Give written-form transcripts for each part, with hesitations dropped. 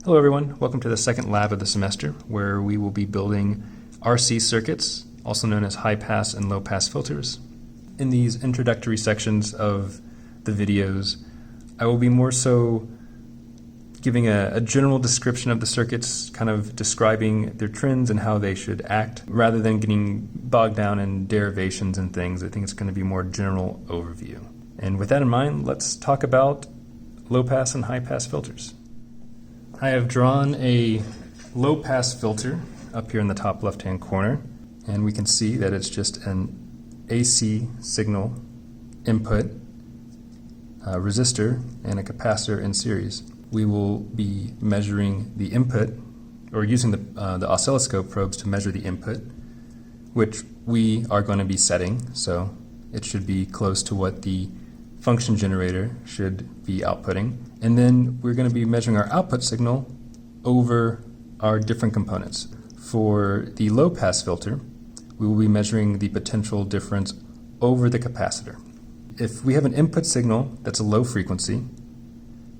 Hello everyone, welcome to the second lab of the semester where we will be building RC circuits, also known as high-pass and low-pass filters. In these introductory sections of the videos, I will be more so giving a general description of the circuits, kind of describing their trends and how they should act, rather than getting bogged down in derivations and things. I think it's going to be more general overview. And with that in mind, let's talk about low-pass and high-pass filters. I have drawn a low-pass filter up here in the top left-hand corner, and we can see that it's just an AC signal input, a resistor, and a capacitor in series. We will be measuring the input, or using the oscilloscope probes to measure the input, which we are going to be setting, so it should be close to what the function generator should be outputting. And then we're going to be measuring our output signal over our different components. For the low-pass filter, we will be measuring the potential difference over the capacitor. If we have an input signal that's a low frequency,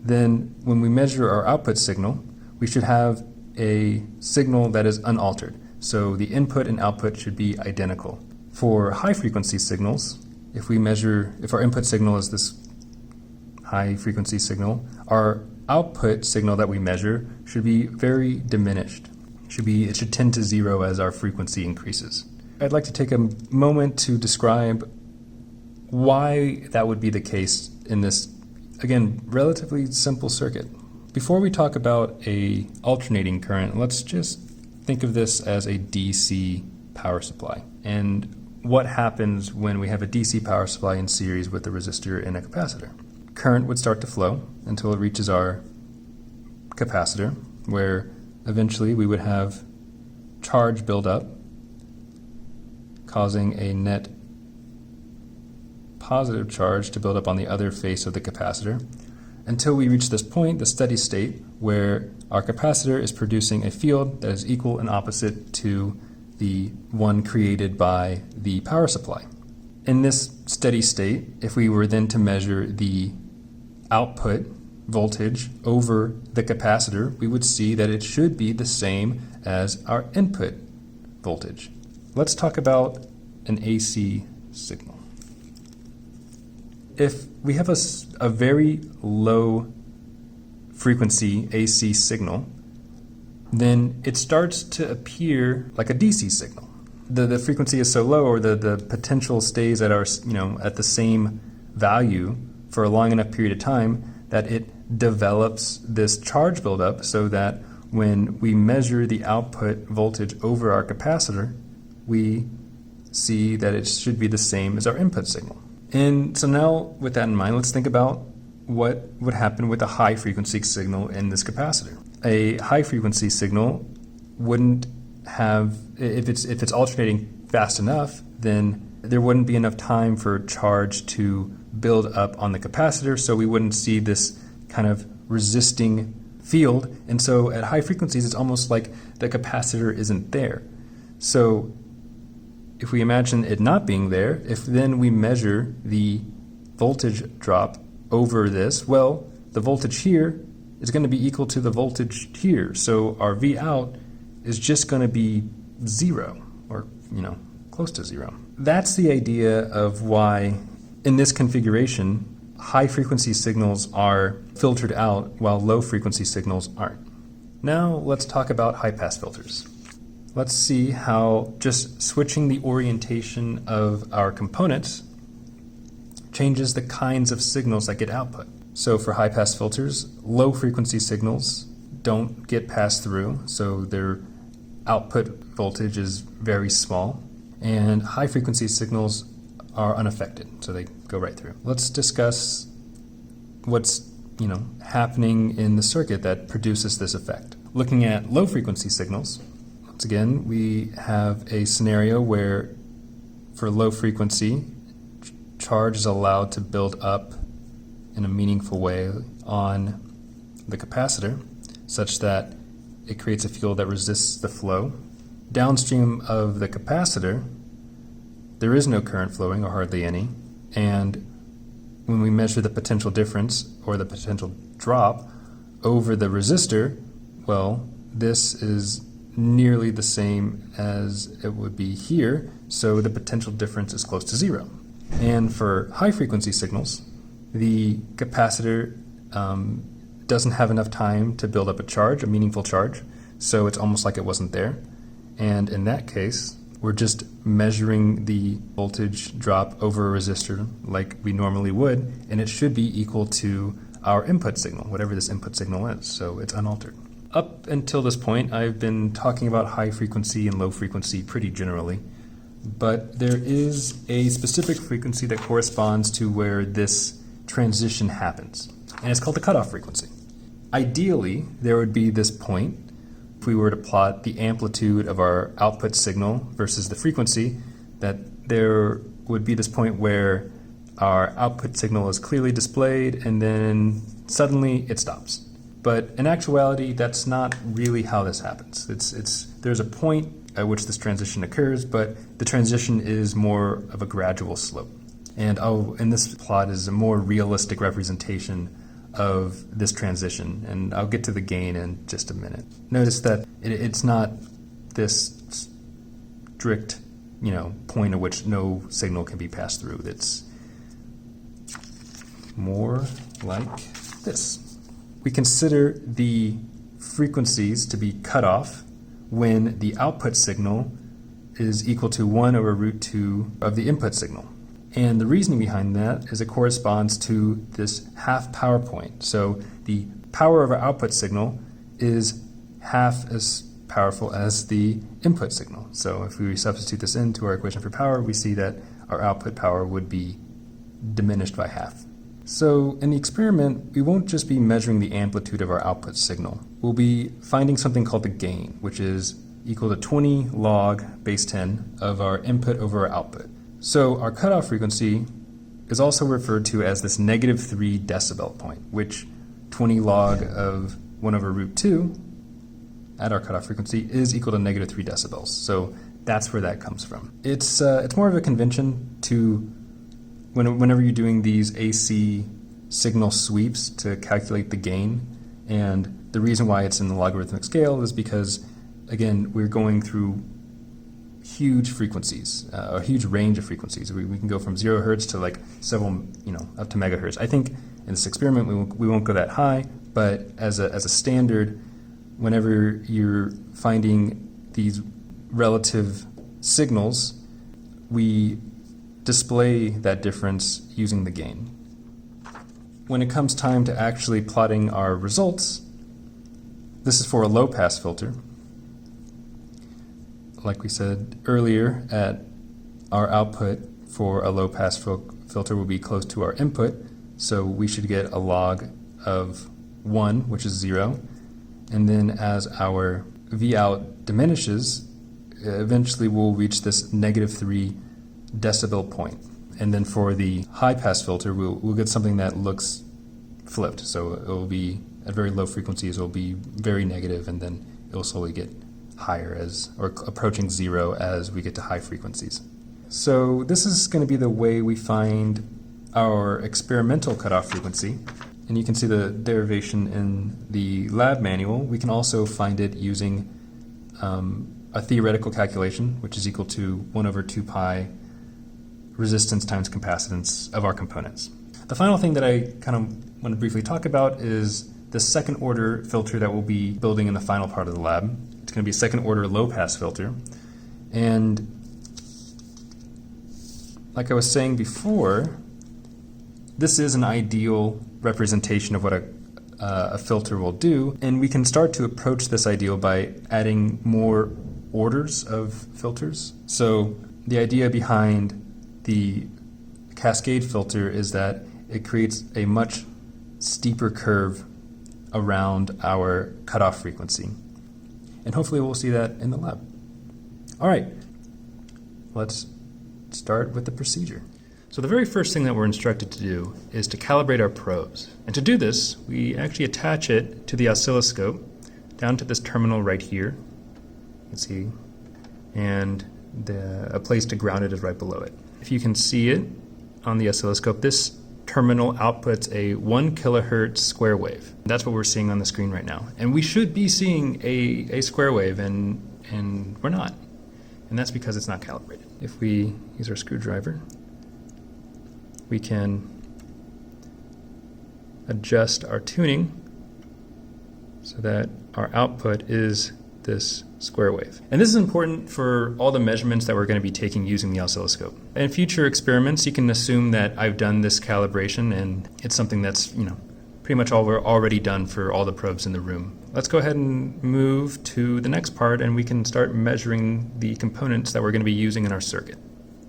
then when we measure our output signal, we should have a signal that is unaltered. So the input and output should be identical. For high frequency signals, if our input signal is this high frequency signal, our output signal that we measure should be very diminished. It should tend to zero as our frequency increases. I'd like to take a moment to describe why that would be the case in this, again, relatively simple circuit. Before we talk about a alternating current, let's just think of this as a DC power supply. And what happens when we have a DC power supply in series with a resistor and a capacitor? Current would start to flow until it reaches our capacitor, where eventually we would have charge build up, causing a net positive charge to build up on the other face of the capacitor, until we reach this point, the steady state, where our capacitor is producing a field that is equal and opposite to the one created by the power supply. In this steady state, if we were then to measure the output voltage over the capacitor, we would see that it should be the same as our input voltage. Let's talk about an AC signal. If we have a very low frequency AC signal, then it starts to appear like a DC signal. The frequency is so low, or the potential stays at at the same value for a long enough period of time that it develops this charge buildup, so that when we measure the output voltage over our capacitor, we see that it should be the same as our input signal. And so now, with that in mind, let's think about what would happen with a high frequency signal in this capacitor. A high frequency signal wouldn't have, if it's alternating fast enough, then there wouldn't be enough time for charge to build up on the capacitor, so we wouldn't see this kind of resisting field. And so at high frequencies, it's almost like the capacitor isn't there. So if we imagine it not being there, if then we measure the voltage drop over this, well, the voltage here is going to be equal to the voltage here. So our V out is just going to be zero, or close to zero. That's the idea of why in this configuration high frequency signals are filtered out while low frequency signals aren't. Now let's talk about high pass filters. Let's see how just switching the orientation of our components changes the kinds of signals that get output. So for high-pass filters, low-frequency signals don't get passed through, so their output voltage is very small, and high-frequency signals are unaffected, so they go right through. Let's discuss what's happening in the circuit that produces this effect. Looking at low-frequency signals, once again, we have a scenario where for low frequency, charge is allowed to build up in a meaningful way on the capacitor, such that it creates a field that resists the flow. Downstream of the capacitor, there is no current flowing, or hardly any, and when we measure the potential difference, or the potential drop, over the resistor, Well, this is nearly the same as it would be here, so the potential difference is close to zero. And for high frequency signals, the capacitor doesn't have enough time to build up a charge, a meaningful charge, so it's almost like it wasn't there. And in that case, we're just measuring the voltage drop over a resistor like we normally would, and it should be equal to our input signal, whatever this input signal is, so it's unaltered. Up until this point, I've been talking about high frequency and low frequency pretty generally, but there is a specific frequency that corresponds to where this transition happens, and it's called the cutoff frequency. Ideally, there would be this point if we were to plot the amplitude of our output signal versus the frequency, that there would be this point where our output signal is clearly displayed and then suddenly it stops. But in actuality, that's not really how this happens. There's a point at which this transition occurs, but the transition is more of a gradual slope. And this plot is a more realistic representation of this transition, and I'll get to the gain in just a minute. Notice that it's not this strict, point at which no signal can be passed through. It's more like this. We consider the frequencies to be cut off when the output signal is equal to 1 over root 2 of the input signal. And the reasoning behind that is it corresponds to this half power point. So the power of our output signal is half as powerful as the input signal. So if we substitute this into our equation for power, we see that our output power would be diminished by half. So in the experiment, we won't just be measuring the amplitude of our output signal. We'll be finding something called the gain, which is equal to 20 log base 10 of our input over our output. So our cutoff frequency is also referred to as this -3 decibel point, which 20 log of 1 over root 2 at our cutoff frequency is equal to -3 decibels. So that's where that comes from. It's more of a convention to, whenever you're doing these AC signal sweeps, to calculate the gain. And the reason why it's in the logarithmic scale is because, again, we're going through huge frequencies, a huge range of frequencies. We can go from 0 hertz to like several, up to megahertz. I think in this experiment we won't go that high, but as a standard, whenever you're finding these relative signals, we display that difference using the gain. When it comes time to actually plotting our results, this is for a low-pass filter. Like we said earlier, our output for a low-pass filter will be close to our input, so we should get a log of 1, which is 0. And then as our Vout diminishes, eventually we'll reach this -3 decibel point. And then for the high-pass filter, we'll get something that looks flipped. So it will be at very low frequencies, it will be very negative, and then it will slowly get higher or approaching 0 as we get to high frequencies. So this is going to be the way we find our experimental cutoff frequency. And you can see the derivation in the lab manual. We can also find it using a theoretical calculation, which is equal to 1 over 2 pi resistance times capacitance of our components. The final thing that I kind of want to briefly talk about is the second order filter that we'll be building in the final part of the lab. It's going to be a second order low pass filter. And like I was saying before, this is an ideal representation of what a filter will do, and we can start to approach this ideal by adding more orders of filters. So the idea behind the cascade filter is that it creates a much steeper curve around our cutoff frequency. And hopefully we'll see that in the lab. All right, let's start with the procedure. So the very first thing that we're instructed to do is to calibrate our probes. And to do this, we actually attach it to the oscilloscope down to this terminal right here. You can see, and a place to ground it is right below it. If you can see it on the oscilloscope, this terminal outputs a 1 kilohertz square wave. That's what we're seeing on the screen right now. And we should be seeing a square wave, and we're not. And that's because it's not calibrated. If we use our screwdriver, we can adjust our tuning so that our output is this square wave. And this is important for all the measurements that we're going to be taking using the oscilloscope. In future experiments, you can assume that I've done this calibration, and it's something that's, pretty much already done for all the probes in the room. Let's go ahead and move to the next part, and we can start measuring the components that we're going to be using in our circuit.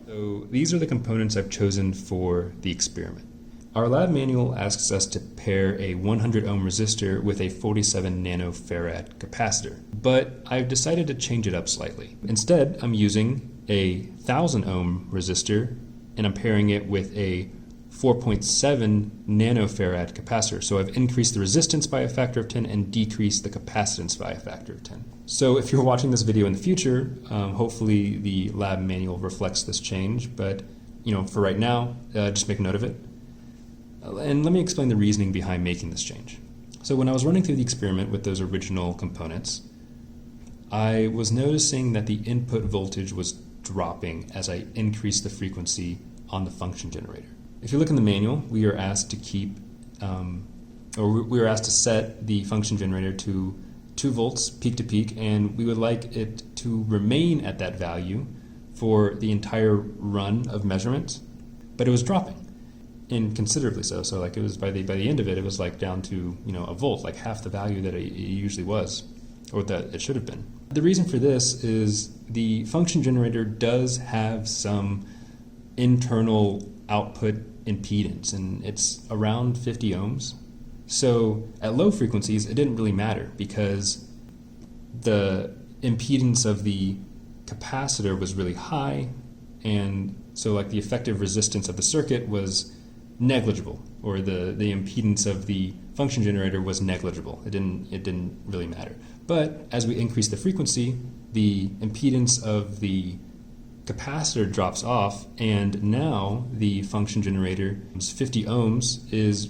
So these are the components I've chosen for the experiment. Our lab manual asks us to pair a 100 ohm resistor with a 47 nanofarad capacitor, but I've decided to change it up slightly. Instead, I'm using a 1000 ohm resistor, and I'm pairing it with a 4.7 nanofarad capacitor. So I've increased the resistance by a factor of 10 and decreased the capacitance by a factor of 10. So if you're watching this video in the future, hopefully the lab manual reflects this change, but for right now, just make note of it. And let me explain the reasoning behind making this change. So when I was running through the experiment with those original components, I was noticing that the input voltage was dropping as I increased the frequency on the function generator. If you look in the manual, we are asked to we are asked to set the function generator to 2 volts peak to peak, and we would like it to remain at that value for the entire run of measurements, but it was dropping. And considerably so. So like it was by the end of it, it was like down to a volt, like half the value that it usually was, or that it should have been. The reason for this is the function generator does have some internal output impedance, and it's around 50 ohms. So at low frequencies, it didn't really matter because the impedance of the capacitor was really high, and so like the effective resistance of the circuit was negligible, or the impedance of the function generator was negligible. It didn't really matter. But as we increase the frequency, the impedance of the capacitor drops off, and now the function generator, 50 ohms, is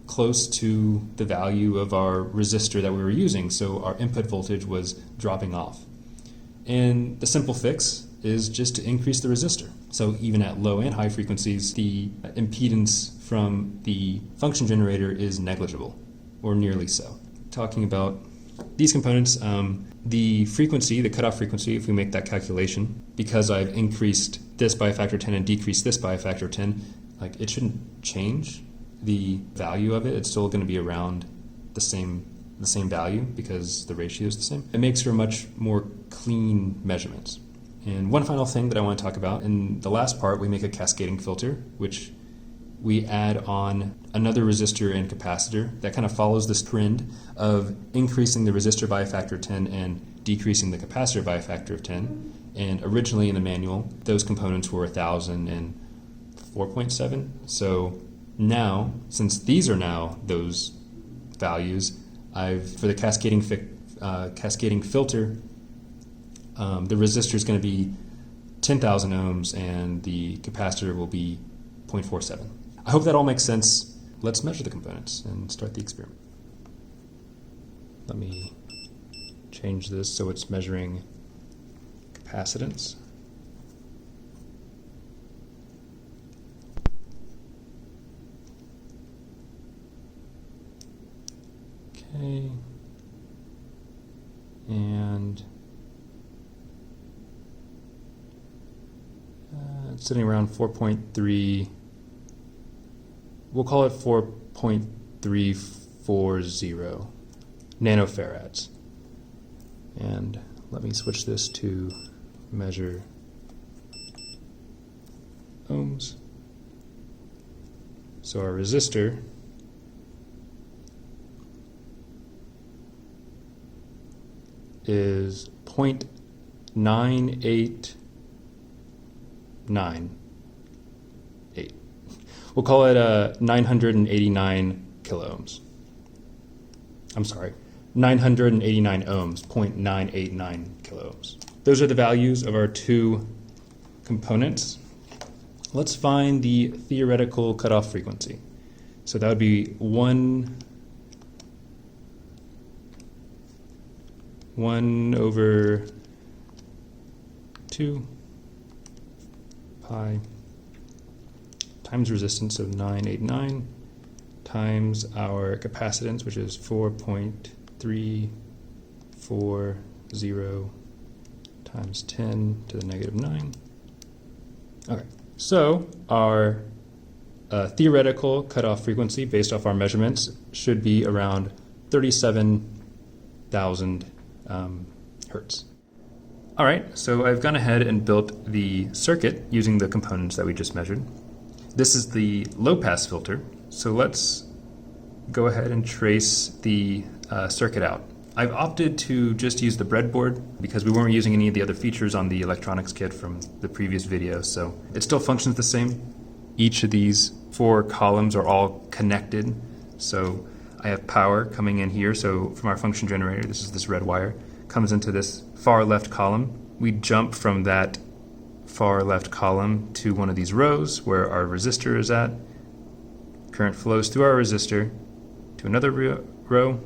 close to the value of our resistor that we were using, so our input voltage was dropping off. And the simple fix is just to increase the resistor. So even at low and high frequencies, the impedance from the function generator is negligible, or nearly so. Talking about these components, the frequency, the cutoff frequency, if we make that calculation, because I've increased this by a factor of 10 and decreased this by a factor of 10, like it shouldn't change the value of it. It's still going to be around the same value because the ratio is the same. It makes for much more clean measurements. And one final thing that I want to talk about, in the last part we make a cascading filter, which we add on another resistor and capacitor that kind of follows this trend of increasing the resistor by a factor of 10 and decreasing the capacitor by a factor of 10. And originally in the manual, those components were 1000 and 4.7. So now, since these are now those values, for the cascading filter, the resistor is going to be 10,000 ohms and the capacitor will be 0.47. I hope that all makes sense. Let's measure the components and start the experiment. Let me change this so it's measuring capacitance. Okay. And it's sitting around 4.3. We'll call it 4.340 nanofarads. And let me switch this to measure ohms. So our resistor is 0.9898. We'll call it 989 kiloohms. I'm sorry, 989 ohms, 0.989 kiloohms. Those are the values of our two components. let's find the theoretical cutoff frequency. So that would be 1 over 2 pi times resistance of 989 times our capacitance, which is 4.340 times 10 to the negative 9. Okay, so our theoretical cutoff frequency based off our measurements should be around 37,000 hertz. All right, so I've gone ahead and built the circuit using the components that we just measured. This is the low-pass filter, so let's go ahead and trace the circuit out. I've opted to just use the breadboard because we weren't using any of the other features on the electronics kit from the previous video, so it still functions the same. Each of these 4 columns are all connected, so I have power coming in here. So from our function generator, this is this red wire, comes into this far left column. We jump from that far left column to one of these rows where our resistor is at. Current flows through our resistor to another row,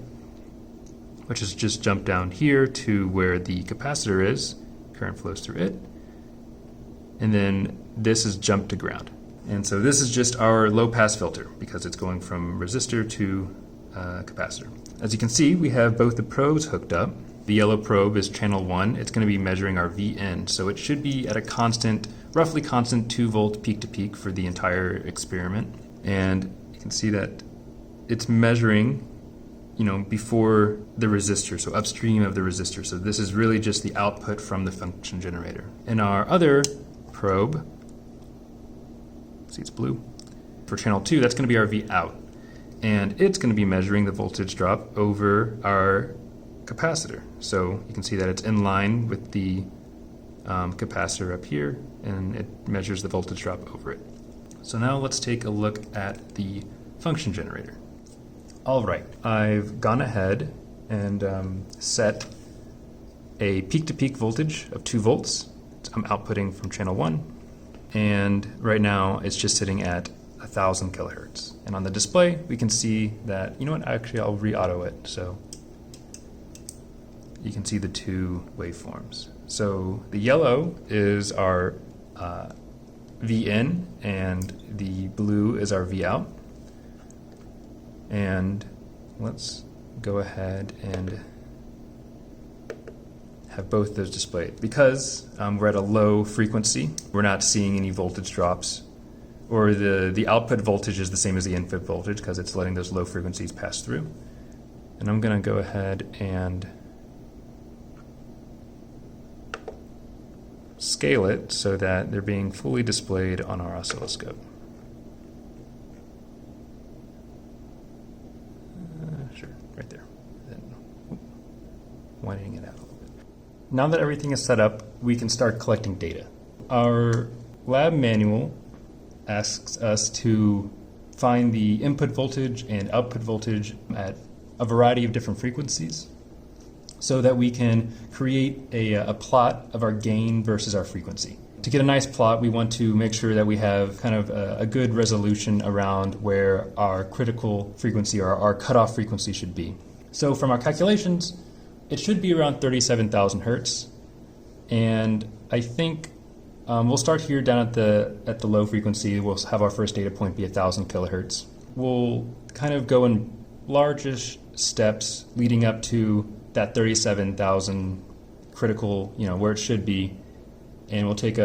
which is just jump down here to where the capacitor is. Current flows through it. And then this is jump to ground. And so this is just our low-pass filter because it's going from resistor to capacitor. As you can see, we have both the probes hooked up. The yellow probe is channel 1. It's going to be measuring our Vn, so it should be at a constant, roughly constant 2 volt peak to peak for the entire experiment. And you can see that it's measuring, before the resistor, so upstream of the resistor. So this is really just the output from the function generator. And our other probe, see it's blue, for channel 2, that's going to be our V out. And it's going to be measuring the voltage drop over our capacitor. So you can see that it's in line with the capacitor up here, and it measures the voltage drop over it. So now let's take a look at the function generator. All right, I've gone ahead and set a peak-to-peak voltage of 2 volts. I'm outputting from channel 1, and right now it's just sitting at 1,000 kilohertz. And on the display, we can see that, actually I'll re-auto it, so you can see the 2 waveforms. So the yellow is our Vin, and the blue is our Vout. And let's go ahead and have both those displayed. Because we're at a low frequency, we're not seeing any voltage drops, or the output voltage is the same as the input voltage because it's letting those low frequencies pass through. And I'm going to go ahead and scale it so that they're being fully displayed on our oscilloscope. Sure, right there. Then widening it out a little bit. Now that everything is set up, we can start collecting data. Our lab manual asks us to find the input voltage and output voltage at a variety of different frequencies so that we can create a plot of our gain versus our frequency. To get a nice plot, we want to make sure that we have kind of a good resolution around where our critical frequency or our cutoff frequency should be. So from our calculations, it should be around 37,000 hertz. And I think we'll start here down at the low frequency. We'll have our first data point be 1,000 kilohertz. We'll kind of go in largish steps leading up to that 37,000 critical, where it should be. And we'll take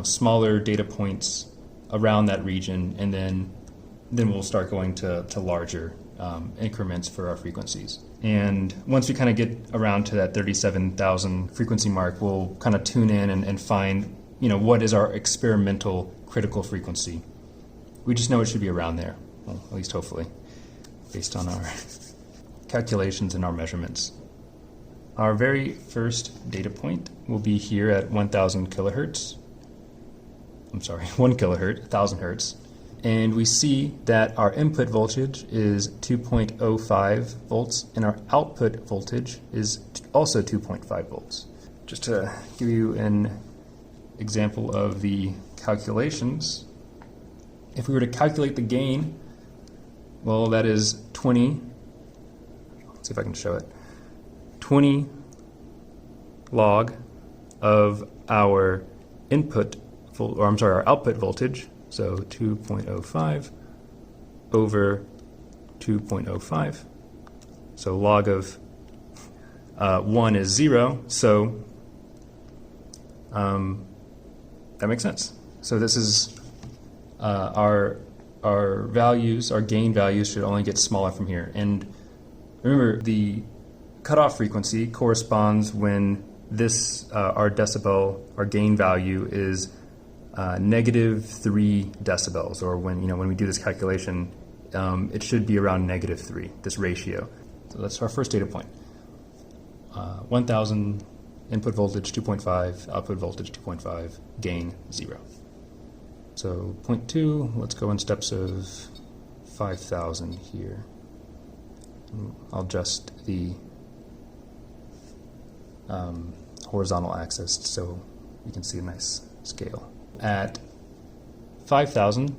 smaller data points around that region, and then we'll start going to larger increments for our frequencies. And once we kind of get around to that 37,000 frequency mark, we'll kind of tune in and find, what is our experimental critical frequency. We just know it should be around there, well, at least hopefully, based on our calculations and our measurements. Our very first data point will be here at 1,000 kilohertz. I'm sorry, 1 kilohertz, 1,000 hertz. And we see that our input voltage is 2.05 volts, and our output voltage is also 2.5 volts. Just to give you an example of the calculations. If we were to calculate the gain, well, that is 20. Let's see if I can show it. 20 log of our our output voltage, so 2.05 over 2.05. So log of 1 is 0, so that makes sense. So this is our values, our gain values should only get smaller from here. And remember, the cutoff frequency corresponds when this, our decibel, our gain value is -3 decibels, or when we do this calculation, it should be around -3, this ratio. So that's our first data point. 1,000, input voltage 2.5, output voltage 2.5, gain 0. So point 2, let's go in steps of 5,000 here. I'll adjust the horizontal axis so you can see a nice scale. At 5,000,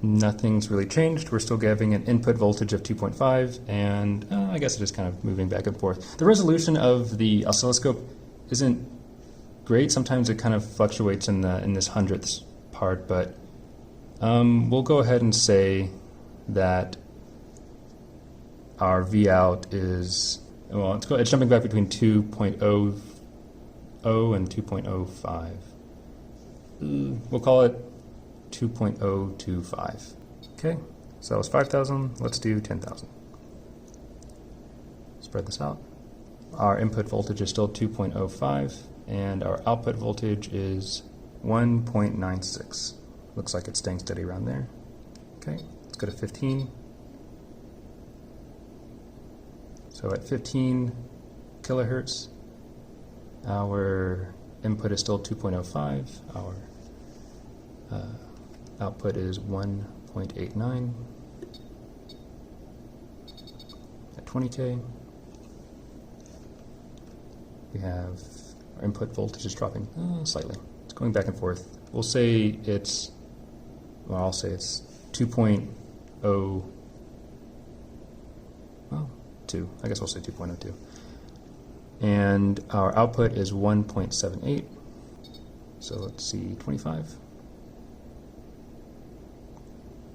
nothing's really changed. We're still giving an input voltage of 2.5, and I guess it is kind of moving back and forth. The resolution of the oscilloscope isn't great. Sometimes it kind of fluctuates in this hundredths part, but we'll go ahead and say that our Vout is, well, it's jumping back between 2.00 and 2.05. We'll call it 2.025. Okay, so that was 5,000. Let's do 10,000. Spread this out. Our input voltage is still 2.05, and our output voltage is 1.96. Looks like it's staying steady around there. Okay, let's go to 15. So at 15 kilohertz, our input is still 2.05. Our output is 1.89. At 20K, we have our input voltage is dropping slightly. It's going back and forth. We'll say it's, well, I'll say it's 2.0, well, 2. I guess we'll say 2.02. And our output is 1.78. So let's see, 25.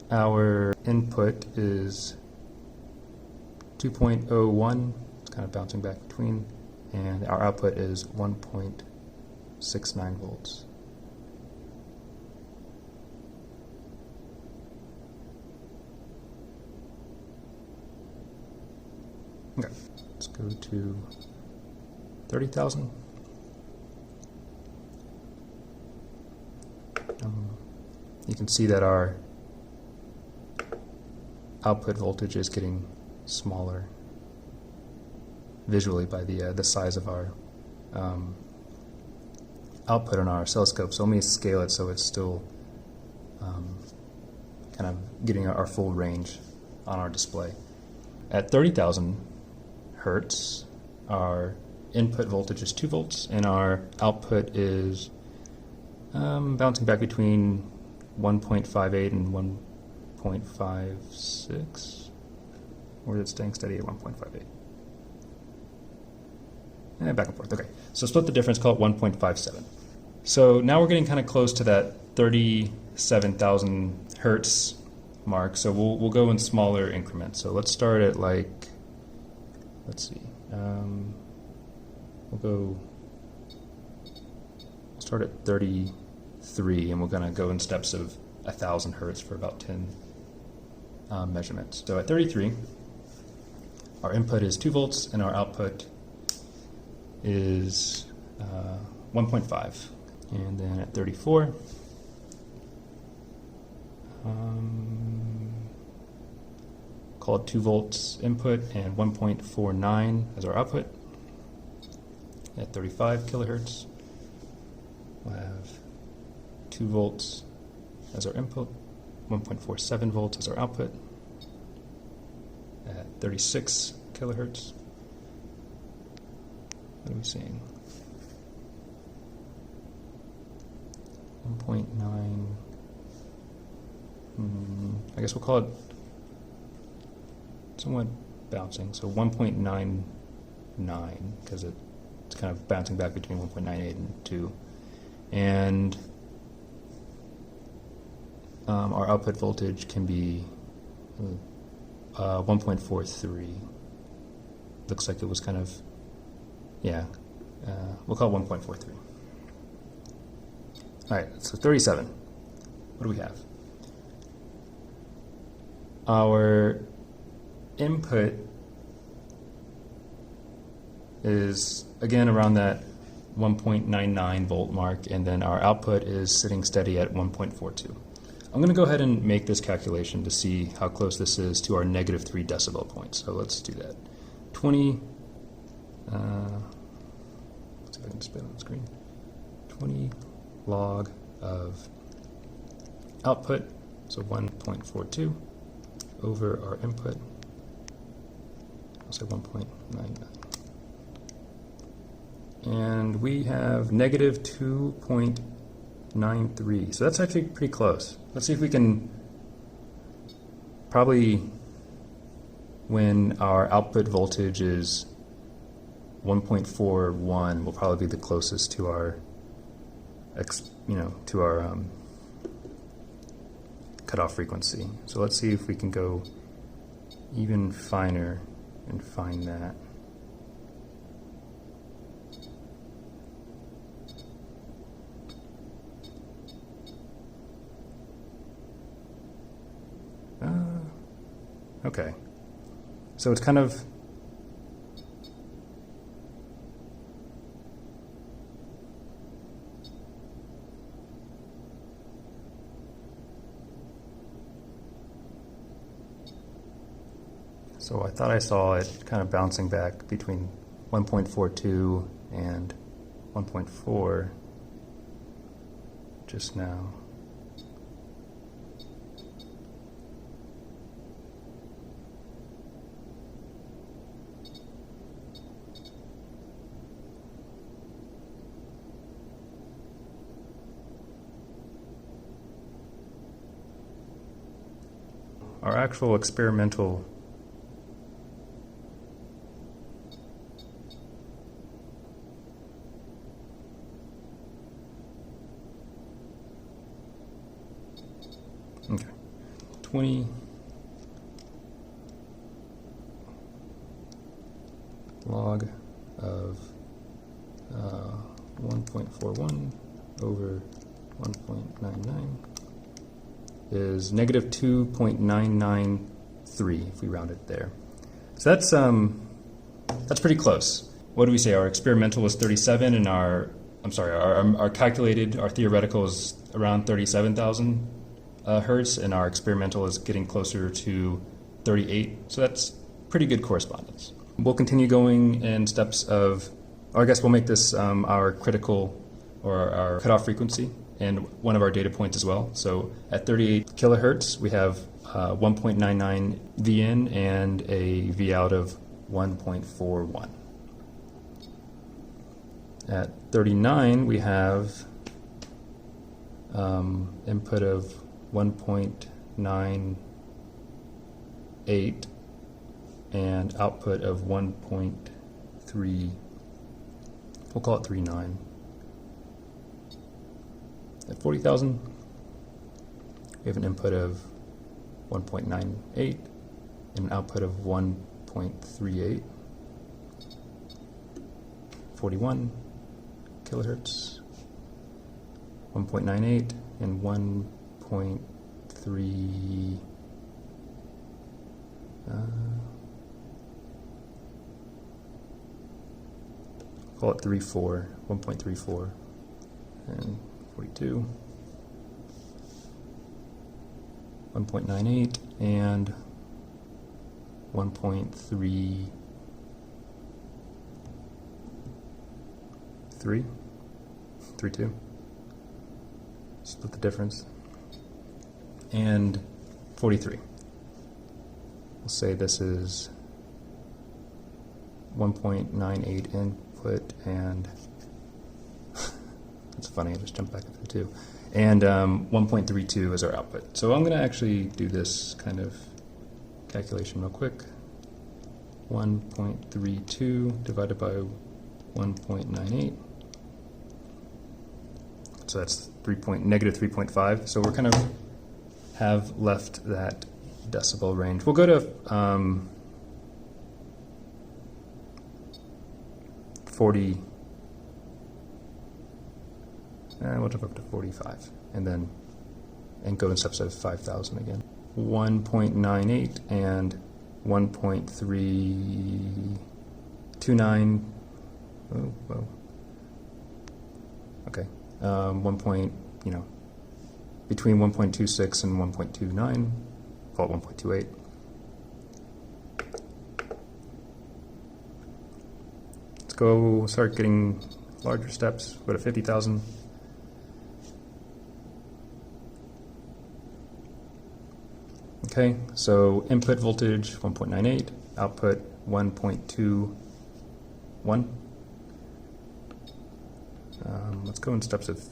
Our input is 2.01. It's kind of bouncing back between. And our output is 1.69 volts. Okay, let's go to 30,000. You can see that our output voltage is getting smaller visually by the size of our output on our oscilloscope. So let me scale it so it's still kind of getting our full range on our display. At 30,000 hertz, our input voltage is 2 volts, and our output is bouncing back between 1.58 and 1.56, or is it staying steady at 1.58? Back and forth. Okay, so split the difference, call it 1.57. So now we're getting kind of close to that 37,000 hertz mark, so we'll go in smaller increments. So let's start at like, let's see, we'll start at 33, and we're going to go in steps of 1,000 hertz for about 10 measurements. So at 33, our input is 2 volts, and our output is 1.5. And then at 34, call it 2 volts input and 1.49 as our output. At 35 kilohertz, we'll have 2 volts as our input, 1.47 volts as our output. At 36 kilohertz, what are we seeing? 1.9, I guess we'll call it somewhat bouncing, so 1.99, because it's kind of bouncing back between 1.98 and 2. And our output voltage can be 1.43. Looks like it was kind of, yeah, we'll call it 1.43. All right, so 37. What do we have? Our input is, again, around that 1.99 volt mark, and then our output is sitting steady at 1.42. I'm going to go ahead and make this calculation to see how close this is to our negative 3 decibel point. So let's do that. 20, let's see if I can spit on the screen. 20 log of output, so 1.42, over our input, I'll say 1.99. And we have negative 2.93, so that's actually pretty close. Let's see if we can, probably when our output voltage is 1.41 will probably be the closest to our cutoff frequency. So let's see if we can go even finer and find that. Okay, so it's kind of so I thought I saw it kind of bouncing back between 1.42 and 1.4 just now. Our actual experimental okay, 20 log of 1.41 over 1.99 is negative 2.993 if we round it there. So that's pretty close. What do we say? Our experimental was 37, and our calculated, our theoretical is around 37,000 hertz, and our experimental is getting closer to 38. So that's pretty good correspondence. We'll continue going in steps of, or I guess we'll make this our critical or our cutoff frequency and one of our data points as well. So at 38 kilohertz, we have 1.99 V in and a V out of 1.41. At 39, we have input of 1.98 and output of 1.3, we'll call it 39. At 40,000, we have an input of 1.98 and an output of 1.38. 41 kilohertz, 1.98 and 1.3. Call it 34, 1.34, and 42, 1.98, and 1.33, 32. Split the difference, and 43. We'll say this is 1.98 input, and it's funny, I just jumped back up there too. And 1.32 is our output. So I'm going to actually do this kind of calculation real quick. 1.32 divided by 1.98. So that's negative 3.5. So we're kind of have left that decibel range. We'll go to 40. We'll jump up to 45, and go in steps of 5,000 again. 1.98 and 1.329. Oh, whoa. Okay. Between 1.26 and 1.29, call it 1.28. Let's go start getting larger steps. Go to 50,000. Okay, so input voltage 1.98, output 1.21. Let's go in steps of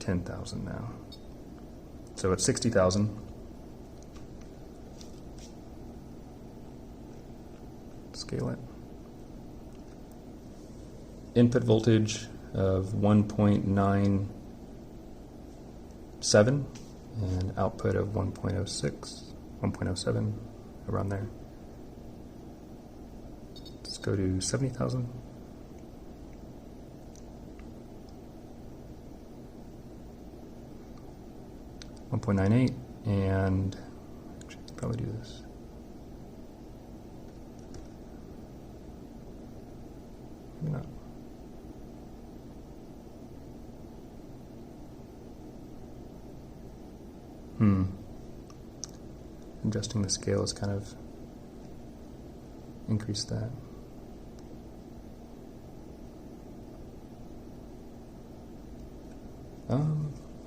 10,000 now. So at 60,000, scale it. Input voltage of 1.97 and output of 1.06, 1.07, around there. Let's go to 70,000. .98, and actually, let's probably do this. Maybe not. Adjusting the scale has kind of increased that.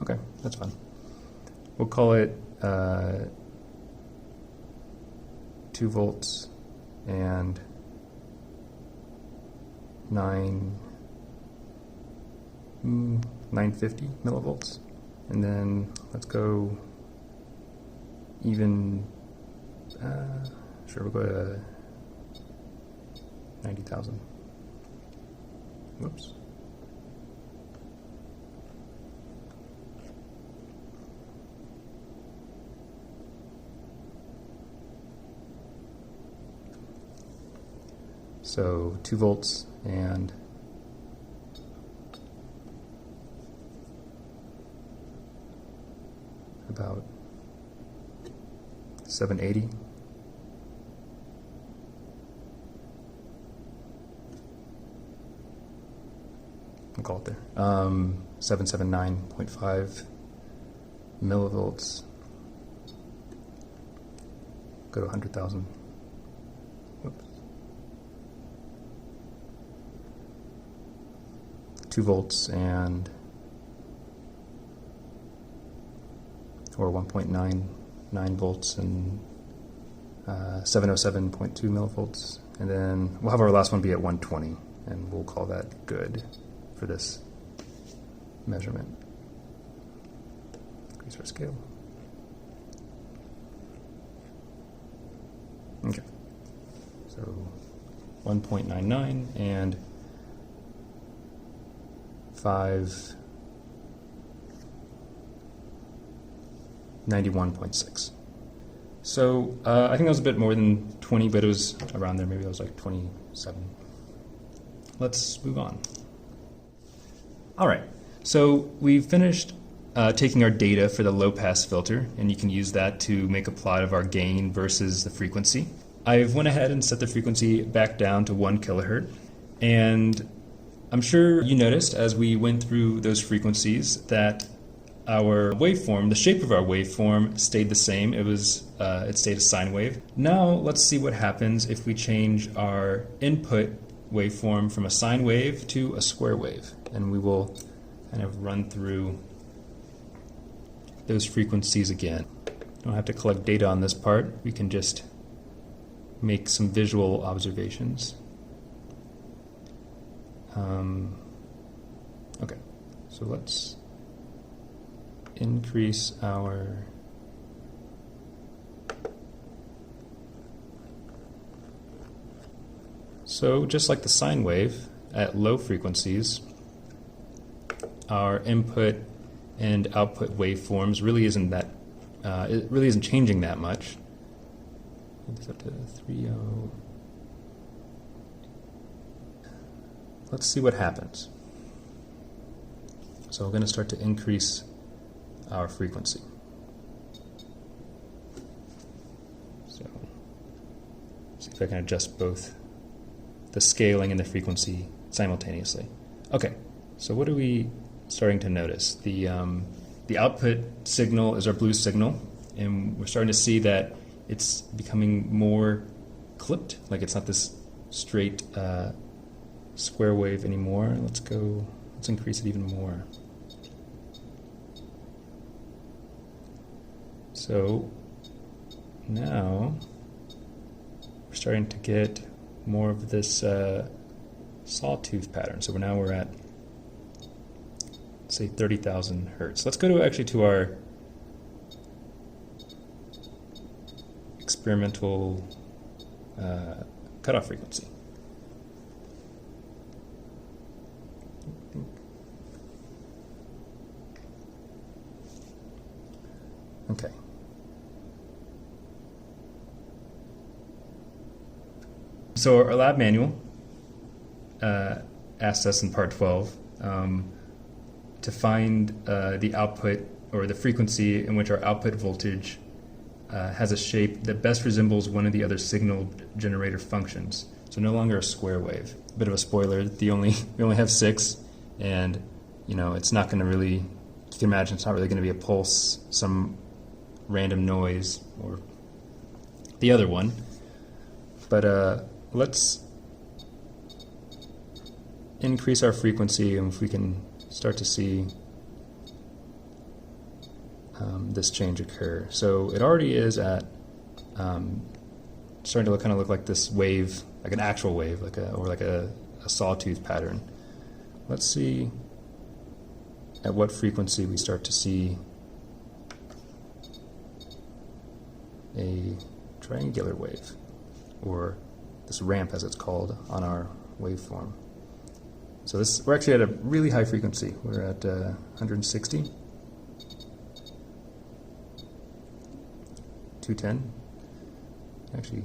Okay, that's fine. We'll call it 2 volts and 950 millivolts. And then let's go even, sure, we'll go to 90,000. Whoops. So 2 volts and about 780. I'll call it there. 779.5 millivolts. Go to 100,000. Whoops. 2 volts and or 1.99 volts and 707.2 millivolts, and then we'll have our last one be at 120, and we'll call that good for this measurement. Increase our scale. Okay, so 1.99 and 591.6. So I think that was a bit more than 20, but it was around there. Maybe it was like 27. Let's move on. All right, so we've finished taking our data for the low-pass filter, and you can use that to make a plot of our gain versus the frequency. I've went ahead and set the frequency back down to 1 kilohertz, and I'm sure you noticed as we went through those frequencies that our waveform, the shape of our waveform, stayed the same. It stayed a sine wave. Now let's see what happens if we change our input waveform from a sine wave to a square wave, and we will kind of run through those frequencies again. Don't have to collect data on this part. We can just make some visual observations. Okay, so let's increase our so just like the sine wave at low frequencies, our input and output waveforms really isn't that it really isn't changing that much. This up to 30. Let's see what happens. So we're going to start to increase our frequency. So see if I can adjust both the scaling and the frequency simultaneously. Okay, so what are we starting to notice? The output signal is our blue signal, and we're starting to see that it's becoming more clipped, like it's not this straight square wave anymore. Let's increase it even more. So now we're starting to get more of this sawtooth pattern. So now we're at, say, 30,000 hertz. Let's go to our experimental cutoff frequency. Okay. So our lab manual asked us in part 12 to find the output or the frequency in which our output voltage has a shape that best resembles one of the other signal generator functions. So no longer a square wave. A bit of a spoiler, we only have 6, and it's not going to really, you can imagine it's not really going to be a pulse, some random noise, or the other one. But let's increase our frequency, and if we can start to see this change occur. So it already is at starting to kind of look like this wave, like an actual wave, like a sawtooth pattern. Let's see at what frequency we start to see a triangular wave, or this ramp as it's called on our waveform. So we're actually at a really high frequency. We're at 160, 210. Actually,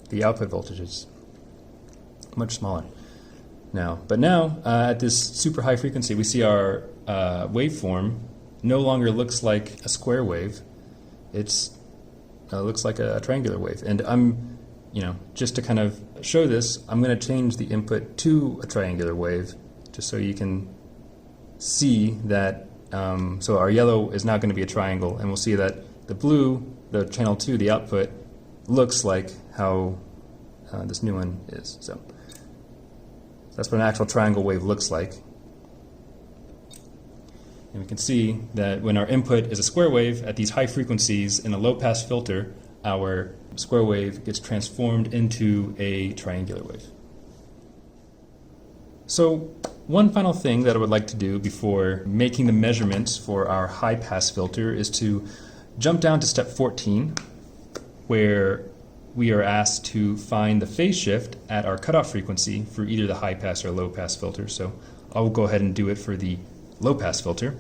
the output voltage is much smaller now. But now, at this super high frequency, we see our waveform no longer looks like a square wave. It looks like a triangular wave. And just to kind of show this, I'm going to change the input to a triangular wave, just so you can see that. So our yellow is now going to be a triangle, and we'll see that the blue, the channel 2, the output, looks like how this new one is. So that's what an actual triangle wave looks like. And we can see that when our input is a square wave at these high frequencies in a low-pass filter, our square wave gets transformed into a triangular wave. So one final thing that I would like to do before making the measurements for our high-pass filter is to jump down to step 14, where we are asked to find the phase shift at our cutoff frequency for either the high-pass or low-pass filter. So I'll go ahead and do it for the low-pass filter.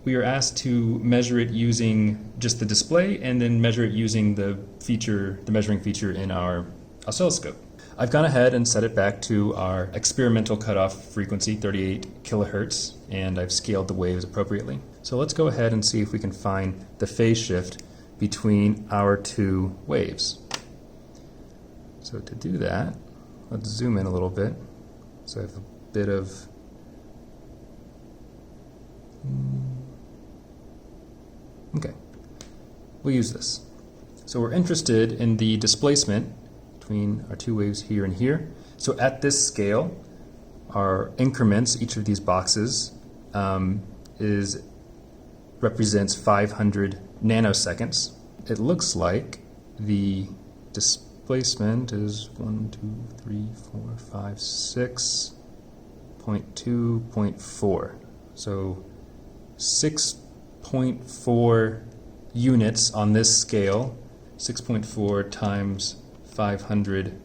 We are asked to measure it using just the display, and then measure it using the measuring feature in our oscilloscope. I've gone ahead and set it back to our experimental cutoff frequency, 38 kilohertz, and I've scaled the waves appropriately. So let's go ahead and see if we can find the phase shift between our two waves. So to do that, let's zoom in a little bit. So I have a bit of okay, we'll use this. So we're interested in the displacement between our two waves here and here. So at this scale, our increments, each of these boxes, represents 500 nanoseconds. It looks like the displacement is 6.2.4. So 6.4 units on this scale, 6.4 times 500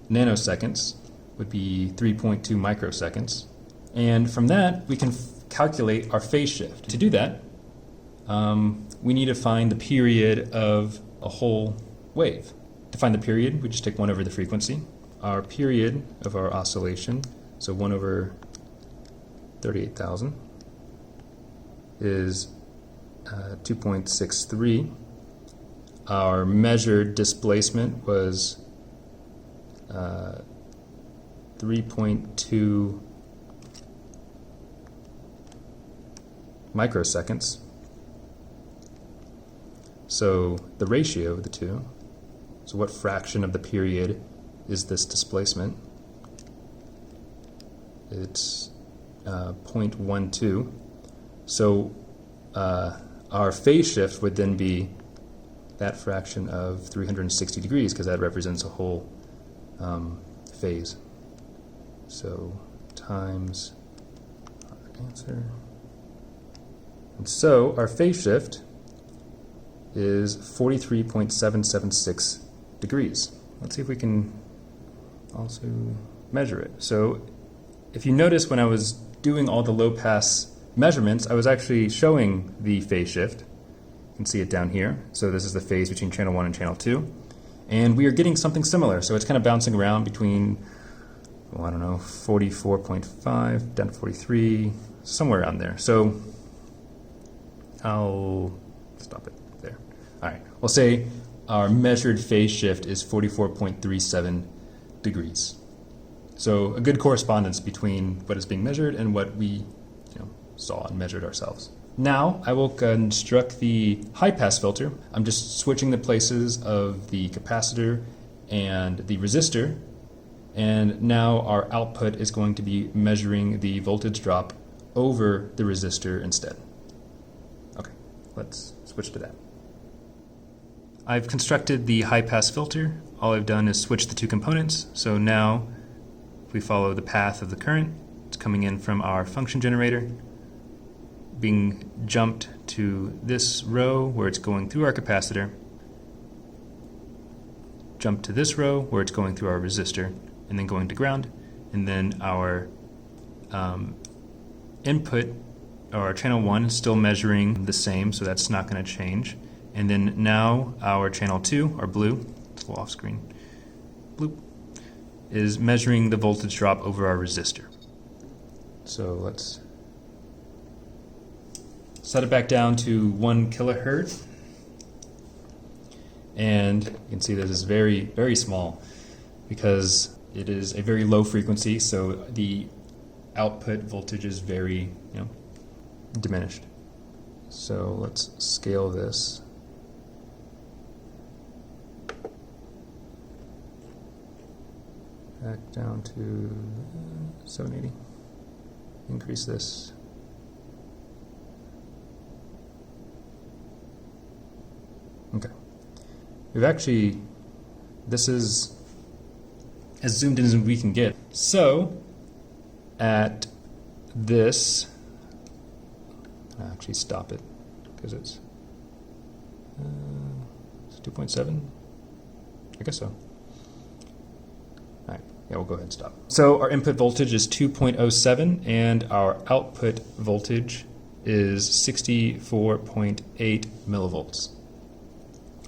nanoseconds would be 3.2 microseconds. And from that, we can calculate our phase shift. To do that, we need to find the period of a whole wave. To find the period, we just take 1 over the frequency. Our period of our oscillation, so 1 over 38,000, is 2.63. Our measured displacement was 3.2 microseconds. So the ratio of the two, so what fraction of the period is this displacement? It's 0.12. So our phase shift would then be that fraction of 360 degrees, because that represents a whole phase. So times our answer. And so our phase shift is 43.776 degrees. Let's see if we can also measure it. So if you notice, when I was doing all the low pass measurements, I was actually showing the phase shift. You can see it down here. So this is the phase between channel 1 and channel 2. And we are getting something similar. So it's kind of bouncing around between, I don't know, 44.5 down to 43, somewhere around there. So I'll stop it there. All right, we'll say our measured phase shift is 44.37 degrees. So a good correspondence between what is being measured and what we saw and measured ourselves. Now I will construct the high-pass filter. I'm just switching the places of the capacitor and the resistor, and now our output is going to be measuring the voltage drop over the resistor instead. Okay, let's switch to that. I've constructed the high-pass filter. All I've done is switch the two components. So now, if we follow the path of the current, it's coming in from our function generator, being jumped to this row where it's going through our capacitor, jump to this row where it's going through our resistor, and then going to ground, and then our input, or channel 1, is still measuring the same, so that's not going to change. And then now our channel 2, or blue, it's a little off screen, bloop, is measuring the voltage drop over our resistor. So let's set it back down to 1 kilohertz. And you can see this is very, very small because it is a very low frequency, so the output voltage is very, diminished. So let's scale this. Back down to 780. Increase this. Okay. We've actually, this is as zoomed in as we can get. So at this, I'll actually stop it because it's 2.7. I guess so. All right, yeah, we'll go ahead and stop. So our input voltage is 2.07 and our output voltage is 64.8 millivolts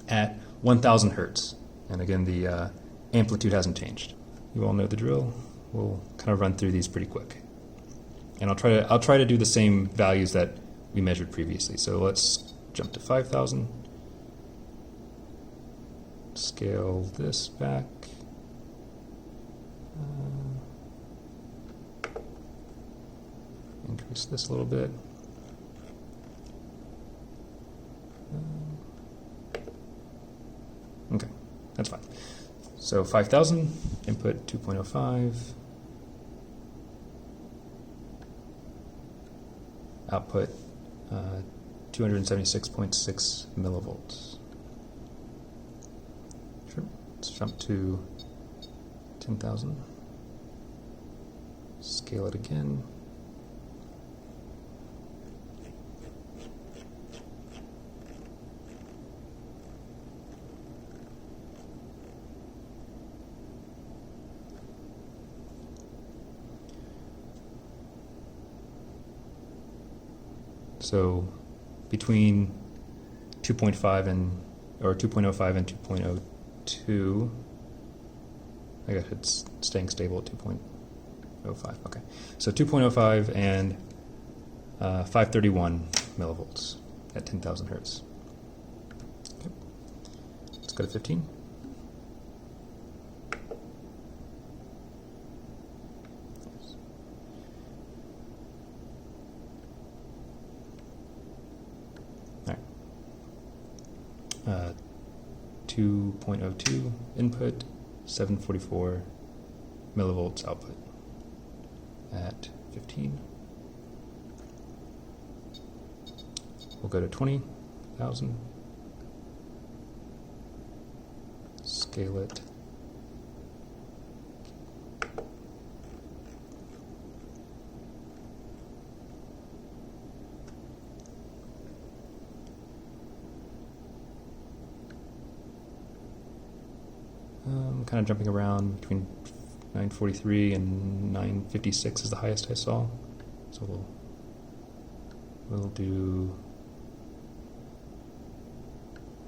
at 1000 hertz. And again, the amplitude hasn't changed. You all know the drill. We'll kind of run through these pretty quick. And I'll try to do the same values that we measured previously. So let's jump to 5000. Scale this back. Increase this a little bit. Okay, that's fine. So 5000, input 2.05, output 276.6 millivolts. Sure. Let's jump to 10,000. Scale it again. So between 2.5 and, or 2.05 and 2.02, I guess it's staying stable at 2.05, okay. So 2.05 and 531 millivolts at 10,000 hertz. Okay. Let's go to 15. All right. 2.02 input, 744 millivolts output at 15. We'll go to 20,000, scale it. Kind of jumping around between 943 and 956 is the highest I saw. So we'll do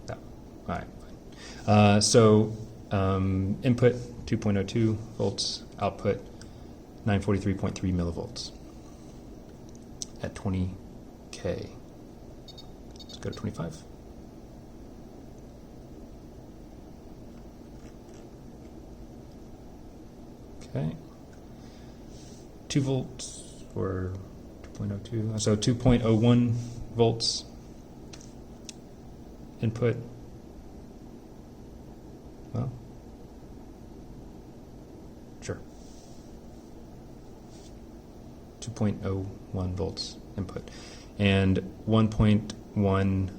that. All right, fine. Input 2.02 volts, output 943.3 millivolts at 20K. Let's go to 25. Okay, 2 volts or 2.02, so 2.01 volts input. Well, sure. 2.01 volts input and 1.1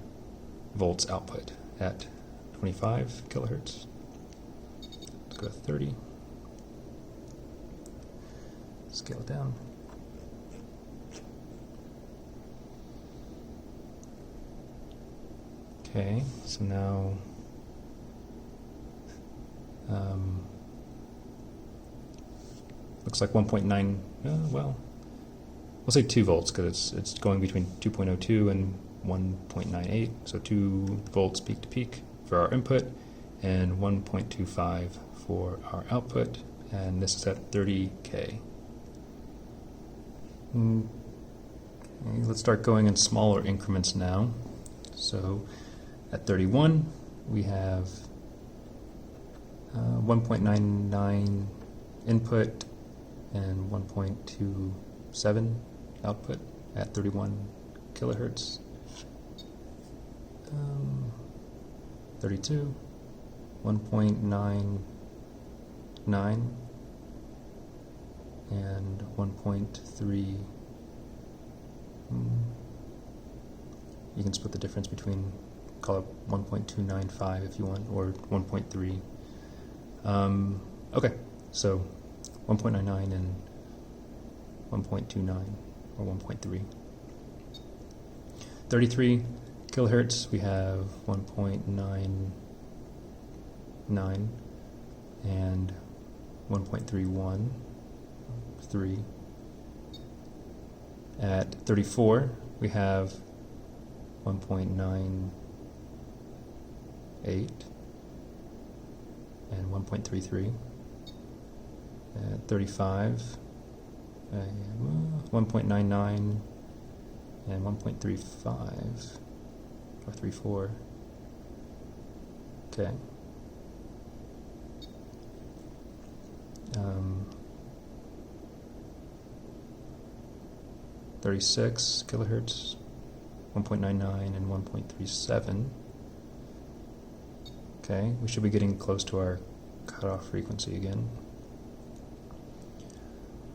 volts output at 25 kilohertz. Let's go to 30. Scale it down. Okay, so now looks like 1.9, well, we'll say 2 volts because it's going between 2.02 and 1.98, so 2 volts peak to peak for our input and 1.25 for our output, and this is at 30K. Okay, let's start going in smaller increments now. So at 31, we have 1.99 input and 1.27 output at 31 kilohertz. 32, 1.99 and 1.3. You can split the difference between, call it 1.295 if you want, or 1.3. Okay, so 1.99 and 1.29 or 1.3. 33 kilohertz, we have 1.99 and 1.31. 3. At 34, we have 1.98 and 1.33. At 35, 1.99 and 1.35 or 34. Okay. 36 kilohertz, 1.99 and 1.37. Okay, we should be getting close to our cutoff frequency again.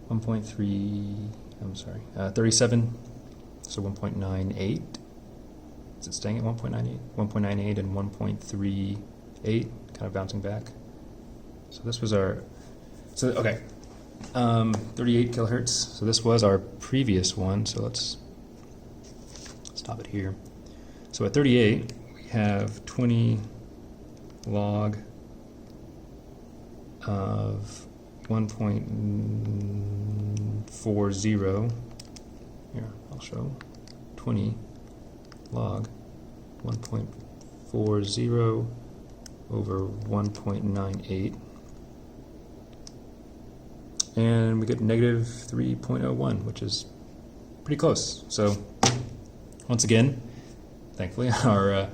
37, so 1.98. Is it staying at 1.98? 1.98 and 1.38, kind of bouncing back. So this was our, okay. 38 kilohertz, so this was our previous one, so let's stop it here. So at 38, we have 20 log of 1.40. Here, I'll show 20 log 1.40 over 1.98, and we get negative 3.01, which is pretty close. So once again, thankfully, our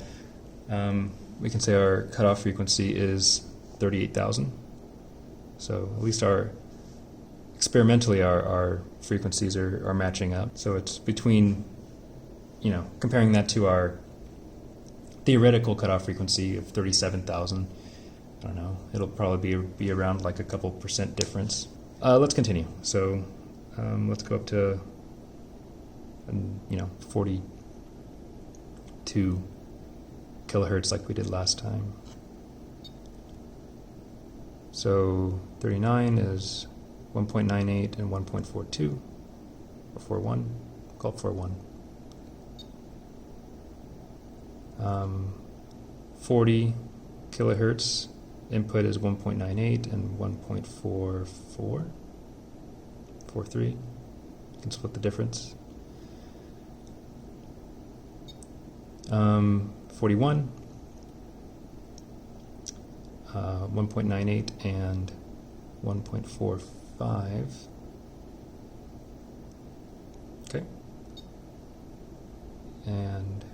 we can say our cutoff frequency is 38,000. So at least experimentally our frequencies are matching up. So it's between, comparing that to our theoretical cutoff frequency of 37,000, I don't know, it'll probably be around like a couple percent difference. Let's continue. So let's go up to 42 kilohertz like we did last time. So 39 is 1.98 and 1.42, or 41, call it 41. 40 kilohertz input is 1.98 and 1.43. You can split the difference. 41, 1.98 and 1.45. Okay. And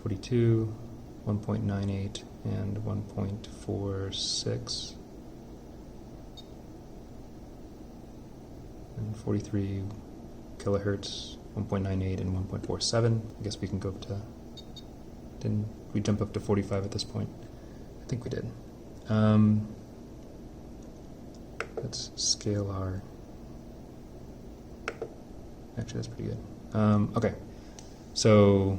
42, 1.98 and 1.46. And 43 kilohertz, 1.98 and 1.47. I guess we can go up to, didn't we jump up to 45 at this point? I think we did. Let's scale our, actually that's pretty good. Okay, so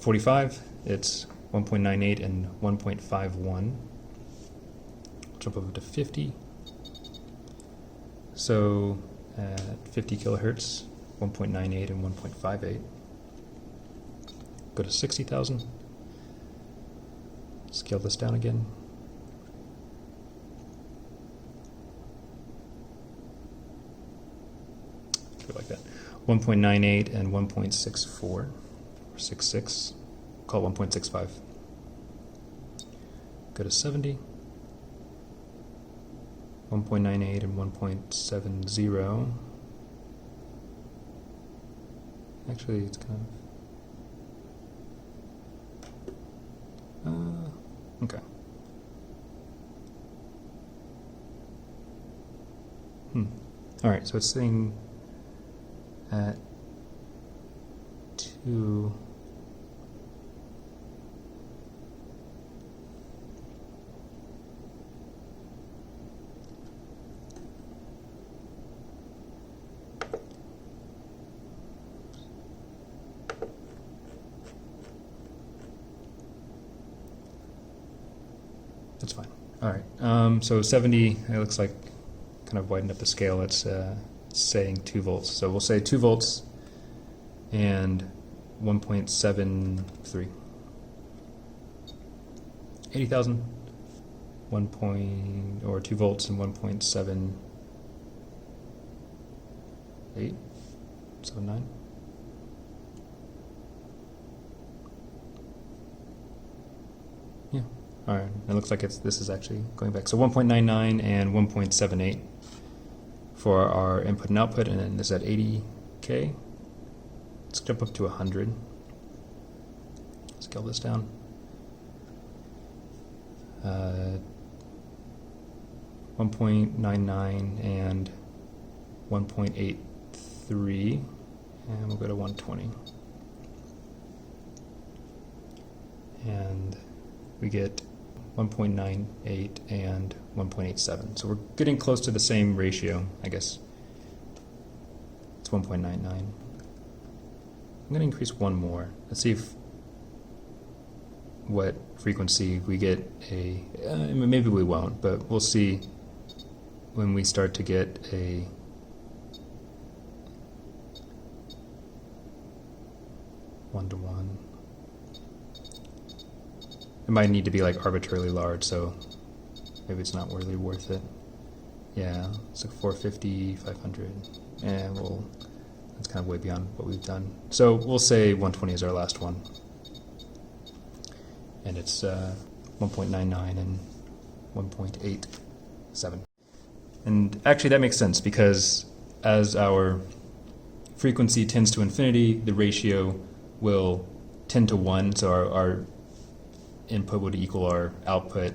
45, it's 1.98 and 1.51. Jump over to 50. So at 50 kilohertz, 1.98 and 1.58. Go to 60,000. Scale this down again. Go like that. 1.98 and 1.64 or 66. Call it 1.65. Go to 70. 1.98 and 1.70. Actually, it's kind of okay. All right, so it's sitting at 2. That's fine. All right. So 70, it looks like kind of widened up the scale. It's saying 2 volts. So we'll say 2 volts and 1.73. 80,000, 2 volts and 1.78, 79. Yeah. All right. It looks like this is actually going back. So 1.99 and 1.78 for our input and output, and then this is at 80K. Let's jump up to 100. Scale this down. 1.99 and 1.83, and we'll go to 120. And we get 1.98 and 1.87. So we're getting close to the same ratio, I guess. It's 1.99. I'm going to increase one more. Let's see what frequency we get maybe we won't, but we'll see when we start to get a one-to-one. It might need to be like arbitrarily large, so maybe it's not really worth it. Yeah, it's like 450, 500, and That's kind of way beyond what we've done. So we'll say 120 is our last one. And it's 1.99 and 1.87. And actually that makes sense because as our frequency tends to infinity, the ratio will tend to 1, so our input would equal our output,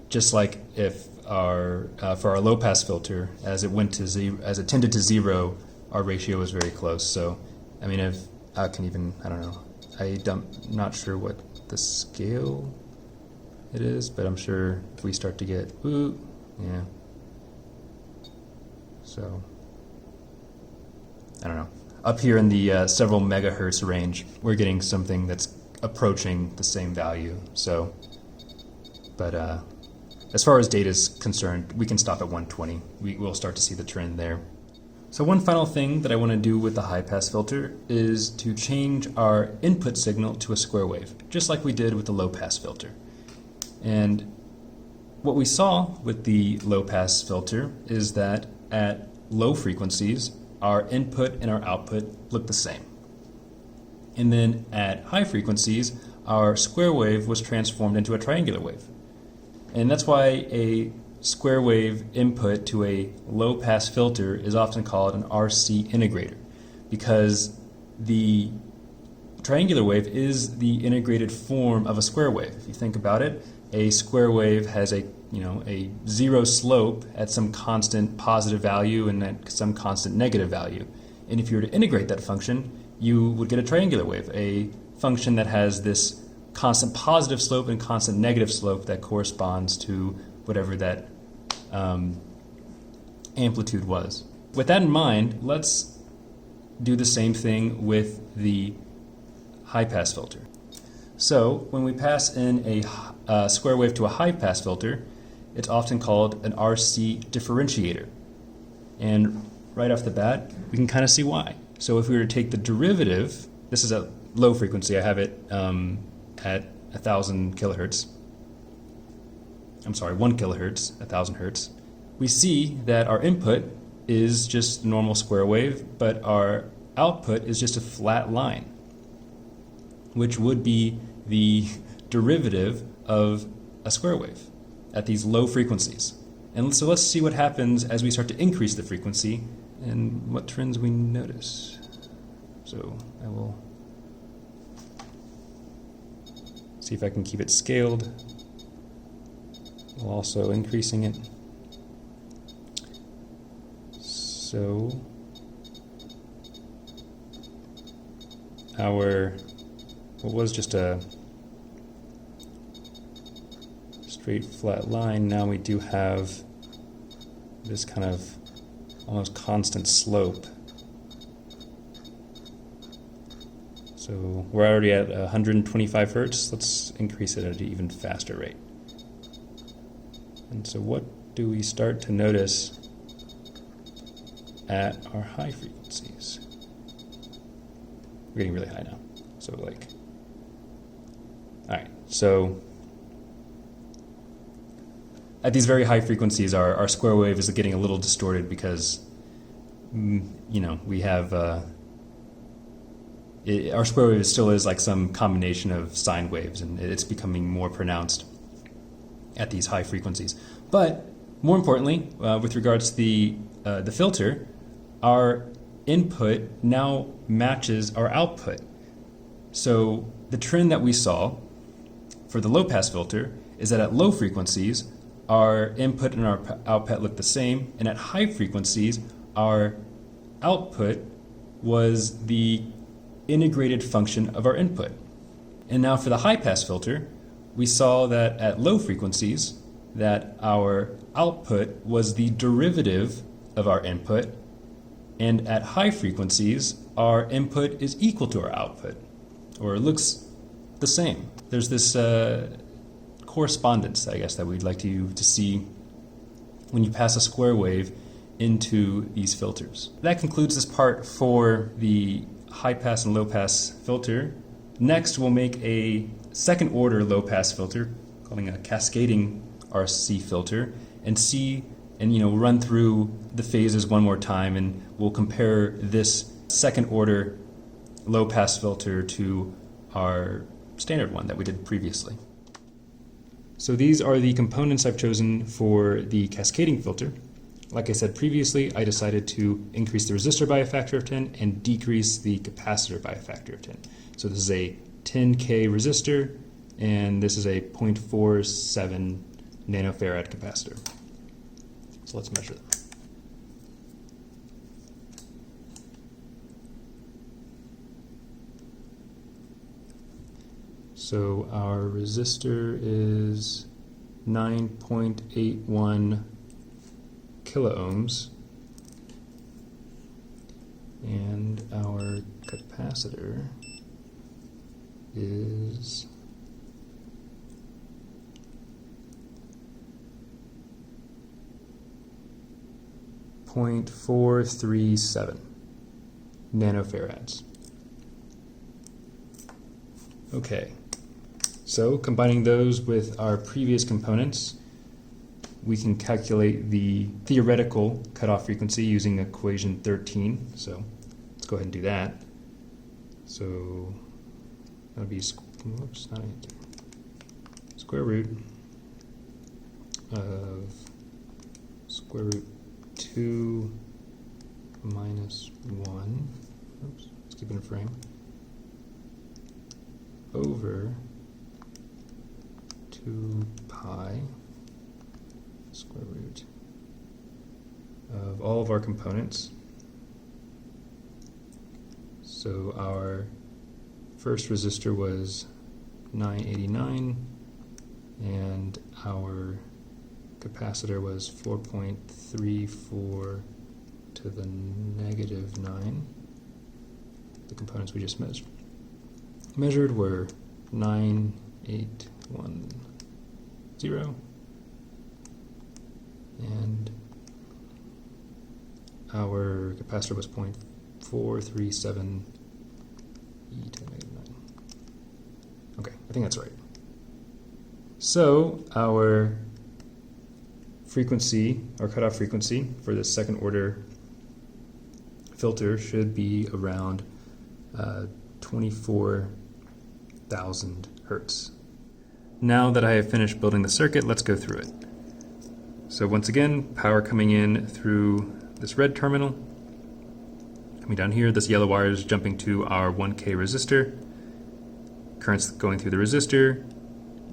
just like if for our low-pass filter, as it tended to 0, our ratio was very close. So, I mean, if I don't know, I'm not sure what the scale it is, but I'm sure if we start to get, yeah. So, I don't know. Up here in the several megahertz range, we're getting something that's approaching the same value. So, but as far as data is concerned, we can stop at 120. We'll start to see the trend there. So one final thing that I want to do with the high-pass filter is to change our input signal to a square wave, just like we did with the low-pass filter. And what we saw with the low-pass filter is that at low frequencies, our input and our output look the same. And then at high frequencies, our square wave was transformed into a triangular wave. And that's why a square wave input to a low-pass filter is often called an RC integrator, because the triangular wave is the integrated form of a square wave. If you think about it, a square wave has a zero slope at some constant positive value and at some constant negative value. And if you were to integrate that function, you would get a triangular wave, a function that has this constant positive slope and constant negative slope that corresponds to whatever that amplitude was. With that in mind, let's do the same thing with the high-pass filter. So when we pass in a square wave to a high-pass filter, it's often called an RC differentiator. And right off the bat, we can kind of see why. So if we were to take the derivative, this is at low frequency, I have it at 1,000 kilohertz. I'm sorry, 1 kilohertz, 1,000 hertz. We see that our input is just a normal square wave, but our output is just a flat line, which would be the derivative of a square wave at these low frequencies. And so let's see what happens as we start to increase the frequency and what trends we notice. So I will see if I can keep it scaled while also increasing it. So what was just a straight flat line, now we do have this kind of almost constant slope. So we're already at 125 hertz. Let's increase it at an even faster rate. And so what do we start to notice at our high frequencies? We're getting really high now. So all right, so at these very high frequencies, our square wave is getting a little distorted because, we have, our square wave still is like some combination of sine waves, and it's becoming more pronounced at these high frequencies. But more importantly, with regards to the filter, our input now matches our output. So the trend that we saw for the low-pass filter is that at low frequencies, our input and our output look the same, and at high frequencies, our output was the integrated function of our input. And now for the high-pass filter, we saw that at low frequencies, that our output was the derivative of our input, and at high frequencies, our input is equal to our output, or it looks the same. There's this correspondence, I guess, that we'd like you to see when you pass a square wave into these filters. That concludes this part for the high-pass and low-pass filter. Next, we'll make a second-order low-pass filter, calling a cascading RC filter, and run through the phases one more time, and we'll compare this second order low pass filter to our standard one that we did previously. So these are the components I've chosen for the cascading filter. Like I said previously, I decided to increase the resistor by a factor of 10 and decrease the capacitor by a factor of 10. So this is a 10K resistor, and this is a 0.47 nanofarad capacitor. So let's measure them. So our resistor is 9.81 kiloohms, and our capacitor is 0.437 nanofarads. Okay, so combining those with our previous components, we can calculate the theoretical cutoff frequency using equation 13. So let's go ahead and do that. So that'll be square root of square root 2 minus 1. Oops, let's keep it in frame. Over 2 pi square root of all of our components. So our first resistor was 989, and our capacitor was 4.34 to the negative 9. The components we just measured were 9810, and our capacitor was 0.437 e to the negative 9. Okay, I think that's right. So our frequency, our cutoff frequency for this second order filter should be around 24,000 hertz. Now that I have finished building the circuit, let's go through it. So once again, power coming in through this red terminal. Coming down here, this yellow wire is jumping to our 1K resistor. Current's going through the resistor,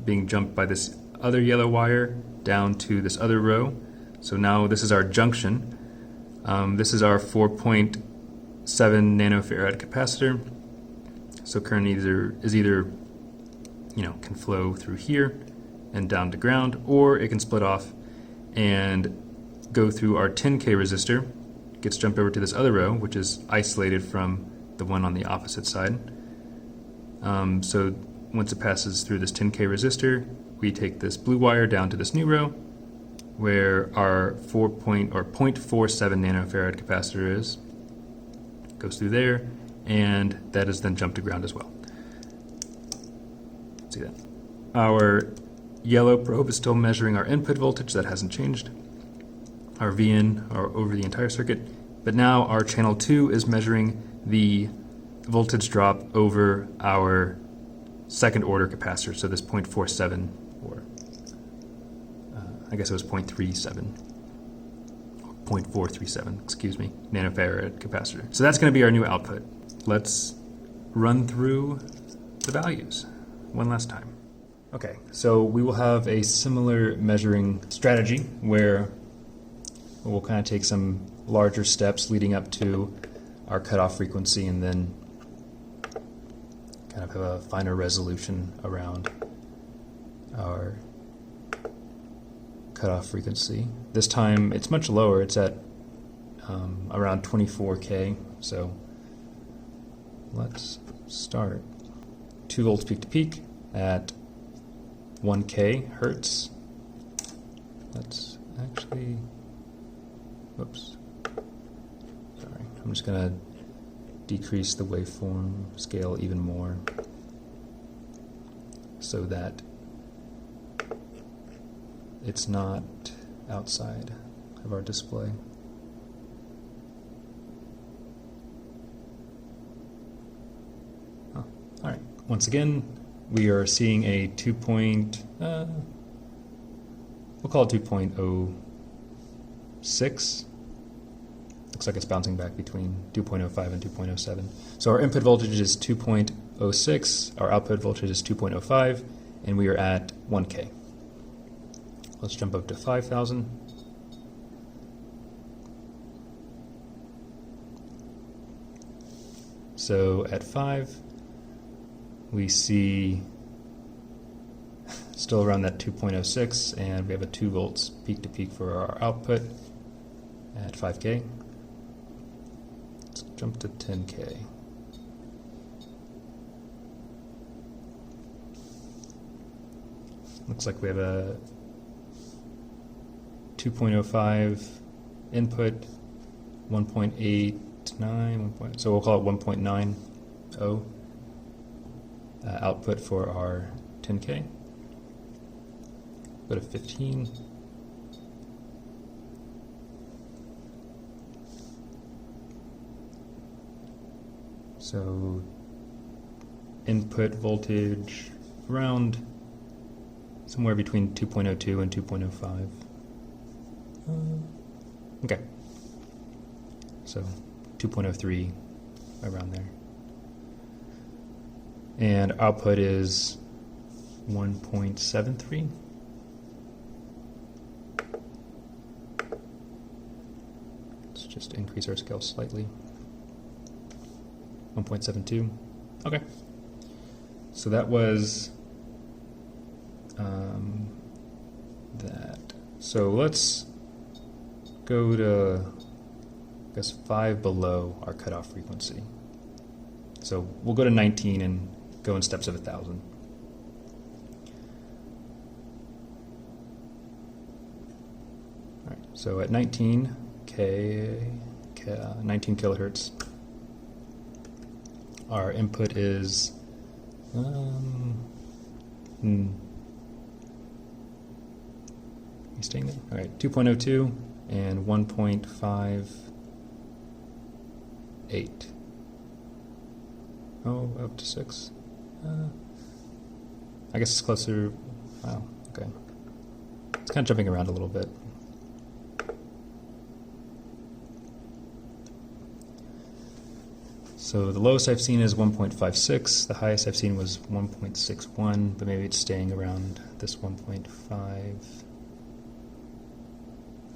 being jumped by this other yellow wire down to this other row. So now this is our junction. This is our 4.7 nanofarad capacitor. So current is either can flow through here and down to ground, or it can split off and go through our 10K resistor, gets jumped over to this other row, which is isolated from the one on the opposite side. So once it passes through this 10K resistor, we take this blue wire down to this new row, where our 0.47 nanofarad capacitor is. Goes through there, and that is then jumped to ground as well. See that? Our yellow probe is still measuring our input voltage. That hasn't changed. Our VN are over the entire circuit, but now our channel 2 is measuring the voltage drop over our second order capacitor, so this 0.47, or I guess it was 0.437, excuse me, nanofarad capacitor. So that's going to be our new output. Let's run through the values one last time. Okay, so we will have a similar measuring strategy where we'll kind of take some larger steps leading up to our cutoff frequency, and then kind of have a finer resolution around our cutoff frequency. This time it's much lower. It's at around 24K. So let's start 2 volts peak to peak at 1K hertz. Let's actually, whoops, sorry, I'm just going to decrease the waveform scale even more so that it's not outside of our display. Once again, we are seeing a we'll call it 2.06. Looks like it's bouncing back between 2.05 and 2.07. So our input voltage is 2.06, our output voltage is 2.05, and we are at 1K. Let's jump up to 5,000. So at 5, we see still around that 2.06, and we have a 2 volts peak to peak for our output at 5K. Let's jump to 10K. Looks like we have a 2.05 input, 1.89, so we'll call it 1.90 output for our 10K. Go to 15. So input voltage around somewhere between 2.02 and 2.05. Okay. So 2.03, around there. And output is 1.73. Let's just increase our scale slightly. 1.72. Okay. So that was that. So let's go to, I guess, 5 below our cutoff frequency. So we'll go to 19 and go in steps of 1,000. All right. So at 19 kilohertz, our input is you staying there? All right, 2.02 and 1.58. Oh, up to 6. I guess it's closer. Wow, okay. It's kind of jumping around a little bit. So the lowest I've seen is 1.56. The highest I've seen was 1.61, but maybe it's staying around this 1.5.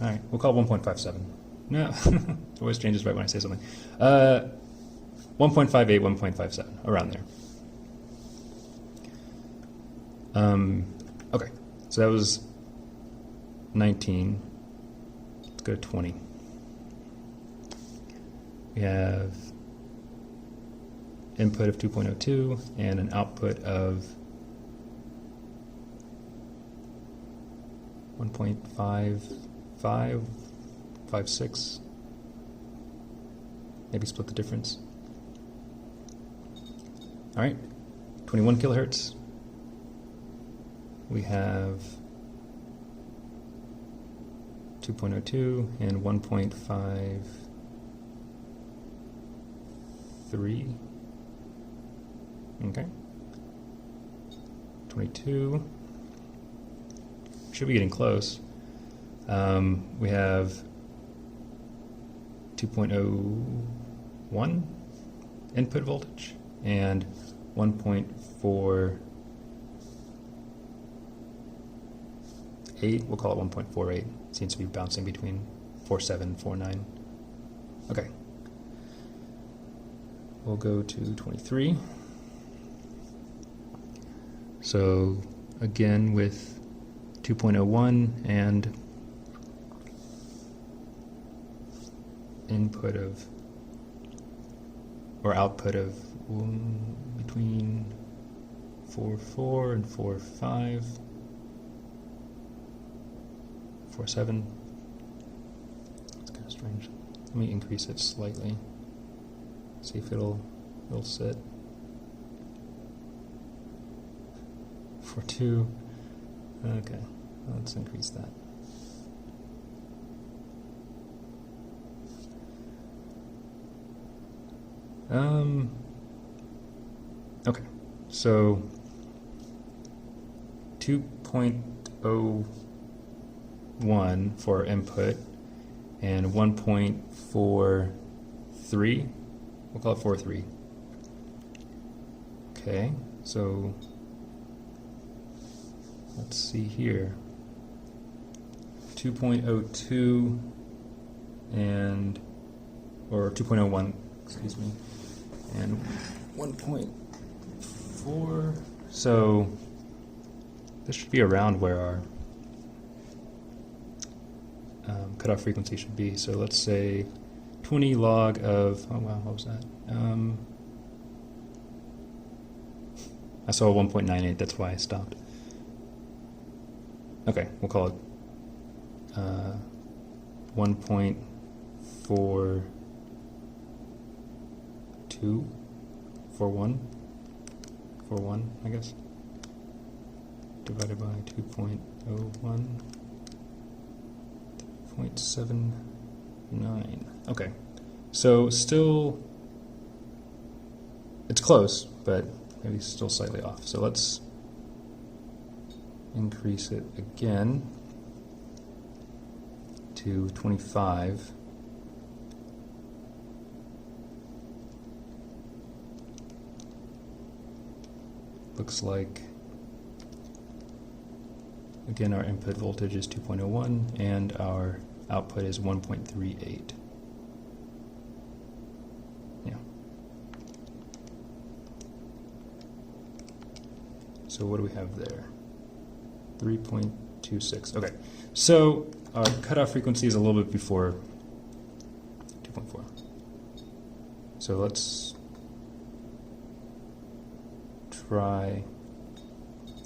All right, we'll call it 1.57. No, it always changes right when I say something. 1.58, 1.57, around there. Okay, so that was 19. Let's go to 20. We have input of 2.02 and an output of 1.5556. Maybe split the difference. All right, 21 kilohertz. We have 2.02 and 1.53. Okay. 22. Should be getting close. We have 2.01 input voltage and 1.48. We'll call it 1.48. Seems to be bouncing between 4.7 and 4.9. Okay. We'll go to 23. So again with 2.01 and input of, or output of between 4.4 and 4.5, 4.7. It's kind of strange. Let me increase it slightly. See if it'll sit. 4.2. Okay, let's increase that. Okay, So 2.01 for input and 1.43, we'll call it 43. Okay, so let's see here. 2.02 or 2.01, excuse me, and 1.4. So this should be around where our cutoff frequency should be. So let's say 20 log of, oh wow, what was that? I saw 1.98, that's why I stopped. Okay, we'll call it 1.4241, I guess, divided by 2.01, 0.79. Okay, so still, it's close, but maybe still slightly off. So let's increase it again to 25. Looks like, again, our input voltage is 2.01 and our output is 1.38. Yeah. So what do we have there? 3.26. Okay. So our cutoff frequency is a little bit before 2.4. So let's try,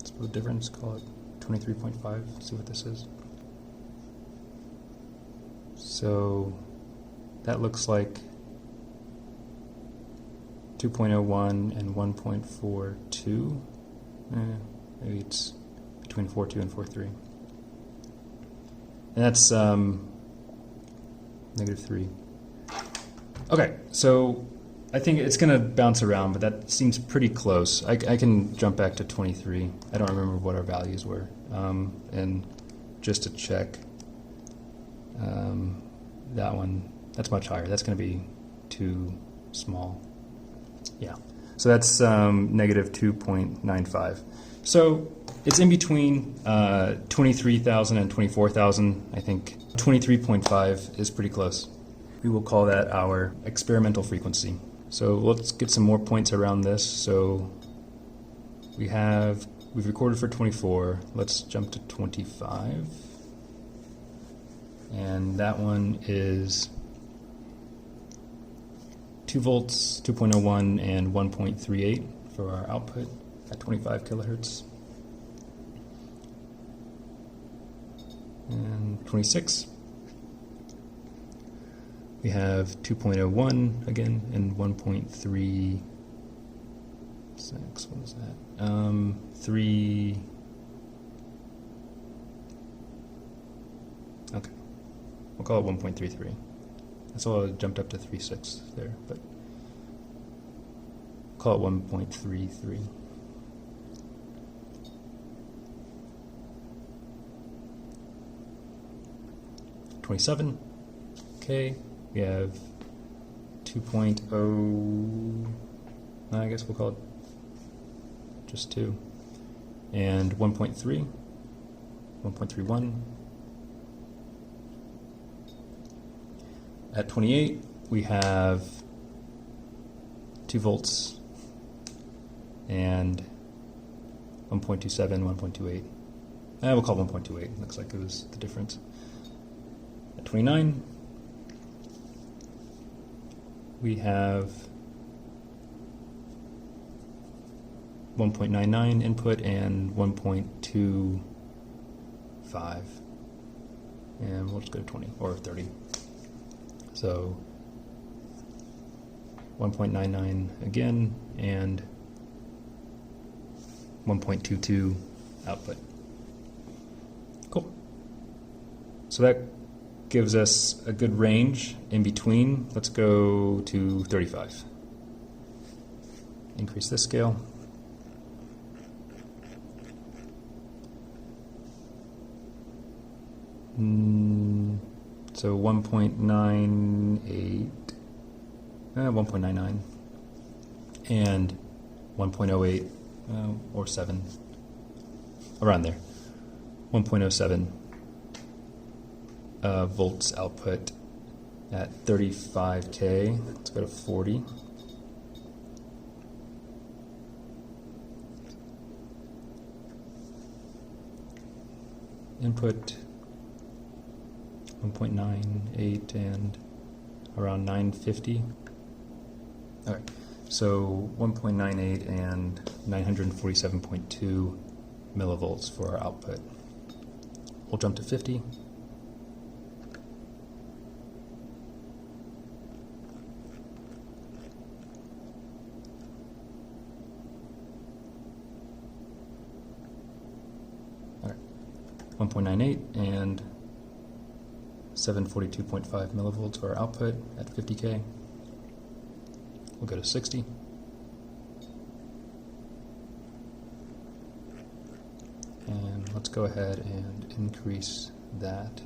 split the difference, call it 23.5, see what this is. So that looks like 2.01 and 1.42. Maybe it's between 4.2 and 4.3. And that's -3. Okay, so I think it's going to bounce around, but that seems pretty close. I can jump back to 23. I don't remember what our values were. And just to check, that one, that's much higher. That's going to be too small. Yeah, so that's -2.95. So it's in between 23,000 and 24,000. I think 23.5 is pretty close. We will call that our experimental frequency. So let's get some more points around this. So we've recorded for 24. Let's jump to 25. And that one is 2 volts, 2.01, and 1.38 for our output at 25 kilohertz. And 26. We have 2.01 again and 1.36. What was that? 3. Okay, we'll call it 1.33. That's all. It jumped up to 3.6 there, but call it 1.33. $27. Okay. We have 2.0, I guess we'll call it just 2, and 1.3, 1.31. At 28, we have 2 volts and 1.27, 1.28. We'll call it 1.28. Looks like it was the difference. At 29, we have 1.99 input and 1.25. And we'll just go to 20 or 30. So 1.99 again and 1.22 output. Cool. So that gives us a good range in between. Let's go to 35. Increase this scale. So 1.98, 1.99, and 1.08 or 7, around there. 1.07 volts output at 35K. Let's go to 40. Input 1.98 and around 950. All right, so 1.98 and 947.2 millivolts for our output. We'll jump to 50. All right, 1.98 and 742.5 millivolts for our output at 50K. We'll go to 60. And let's go ahead and increase that.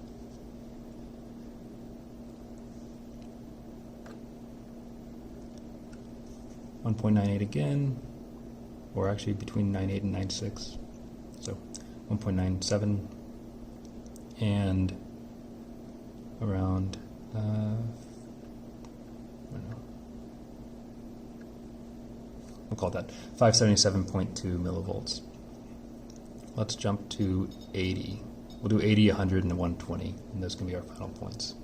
.98 again, or actually between 9.8 and 9.6. So 1.97 and around I don't know, we'll call that 577.2 millivolts. Let's jump to 80. We'll do 80, 100, and 120, and those can be our final points.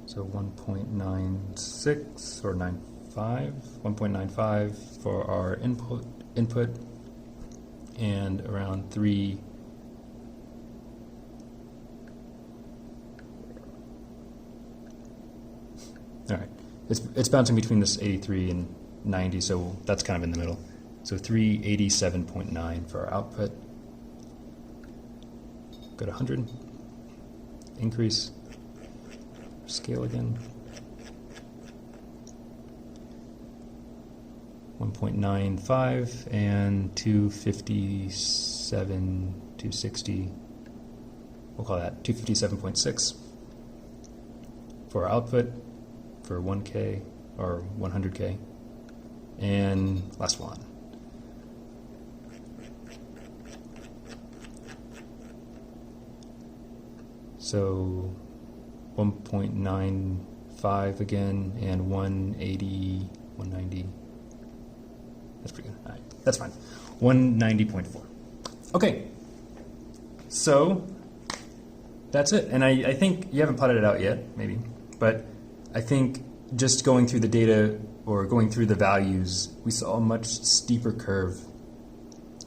So 1.96 or 95, 1.95 for our input, and around 3. All right, it's bouncing between this 83 and 90, so that's kind of in the middle. So 387.9 for our output. Go to 100, increase, scale again. 1.95 and 257, 260. We'll call that 257.6 for our output for 1K or 100K. And last one. So 1.95 again and 180, 190. That's pretty good. All right, that's fine. 190.4. Okay, so that's it. And I think you haven't plotted it out yet, maybe, but I think just going through the data or going through the values, we saw a much steeper curve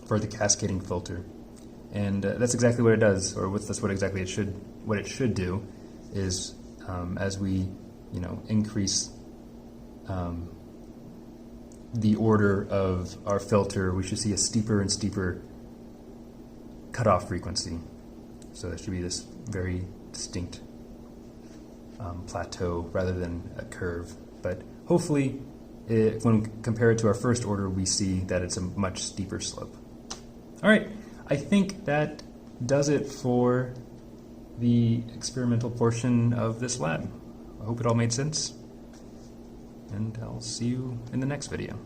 for the cascading filter. And that's exactly what it does, or that's what exactly it should, what it should do is as we, increase the order of our filter, we should see a steeper and steeper cutoff frequency. So there should be this very distinct plateau rather than a curve. But hopefully, when compared to our first order, we see that it's a much steeper slope. All right, I think that does it for the experimental portion of this lab. I hope it all made sense, and I'll see you in the next video.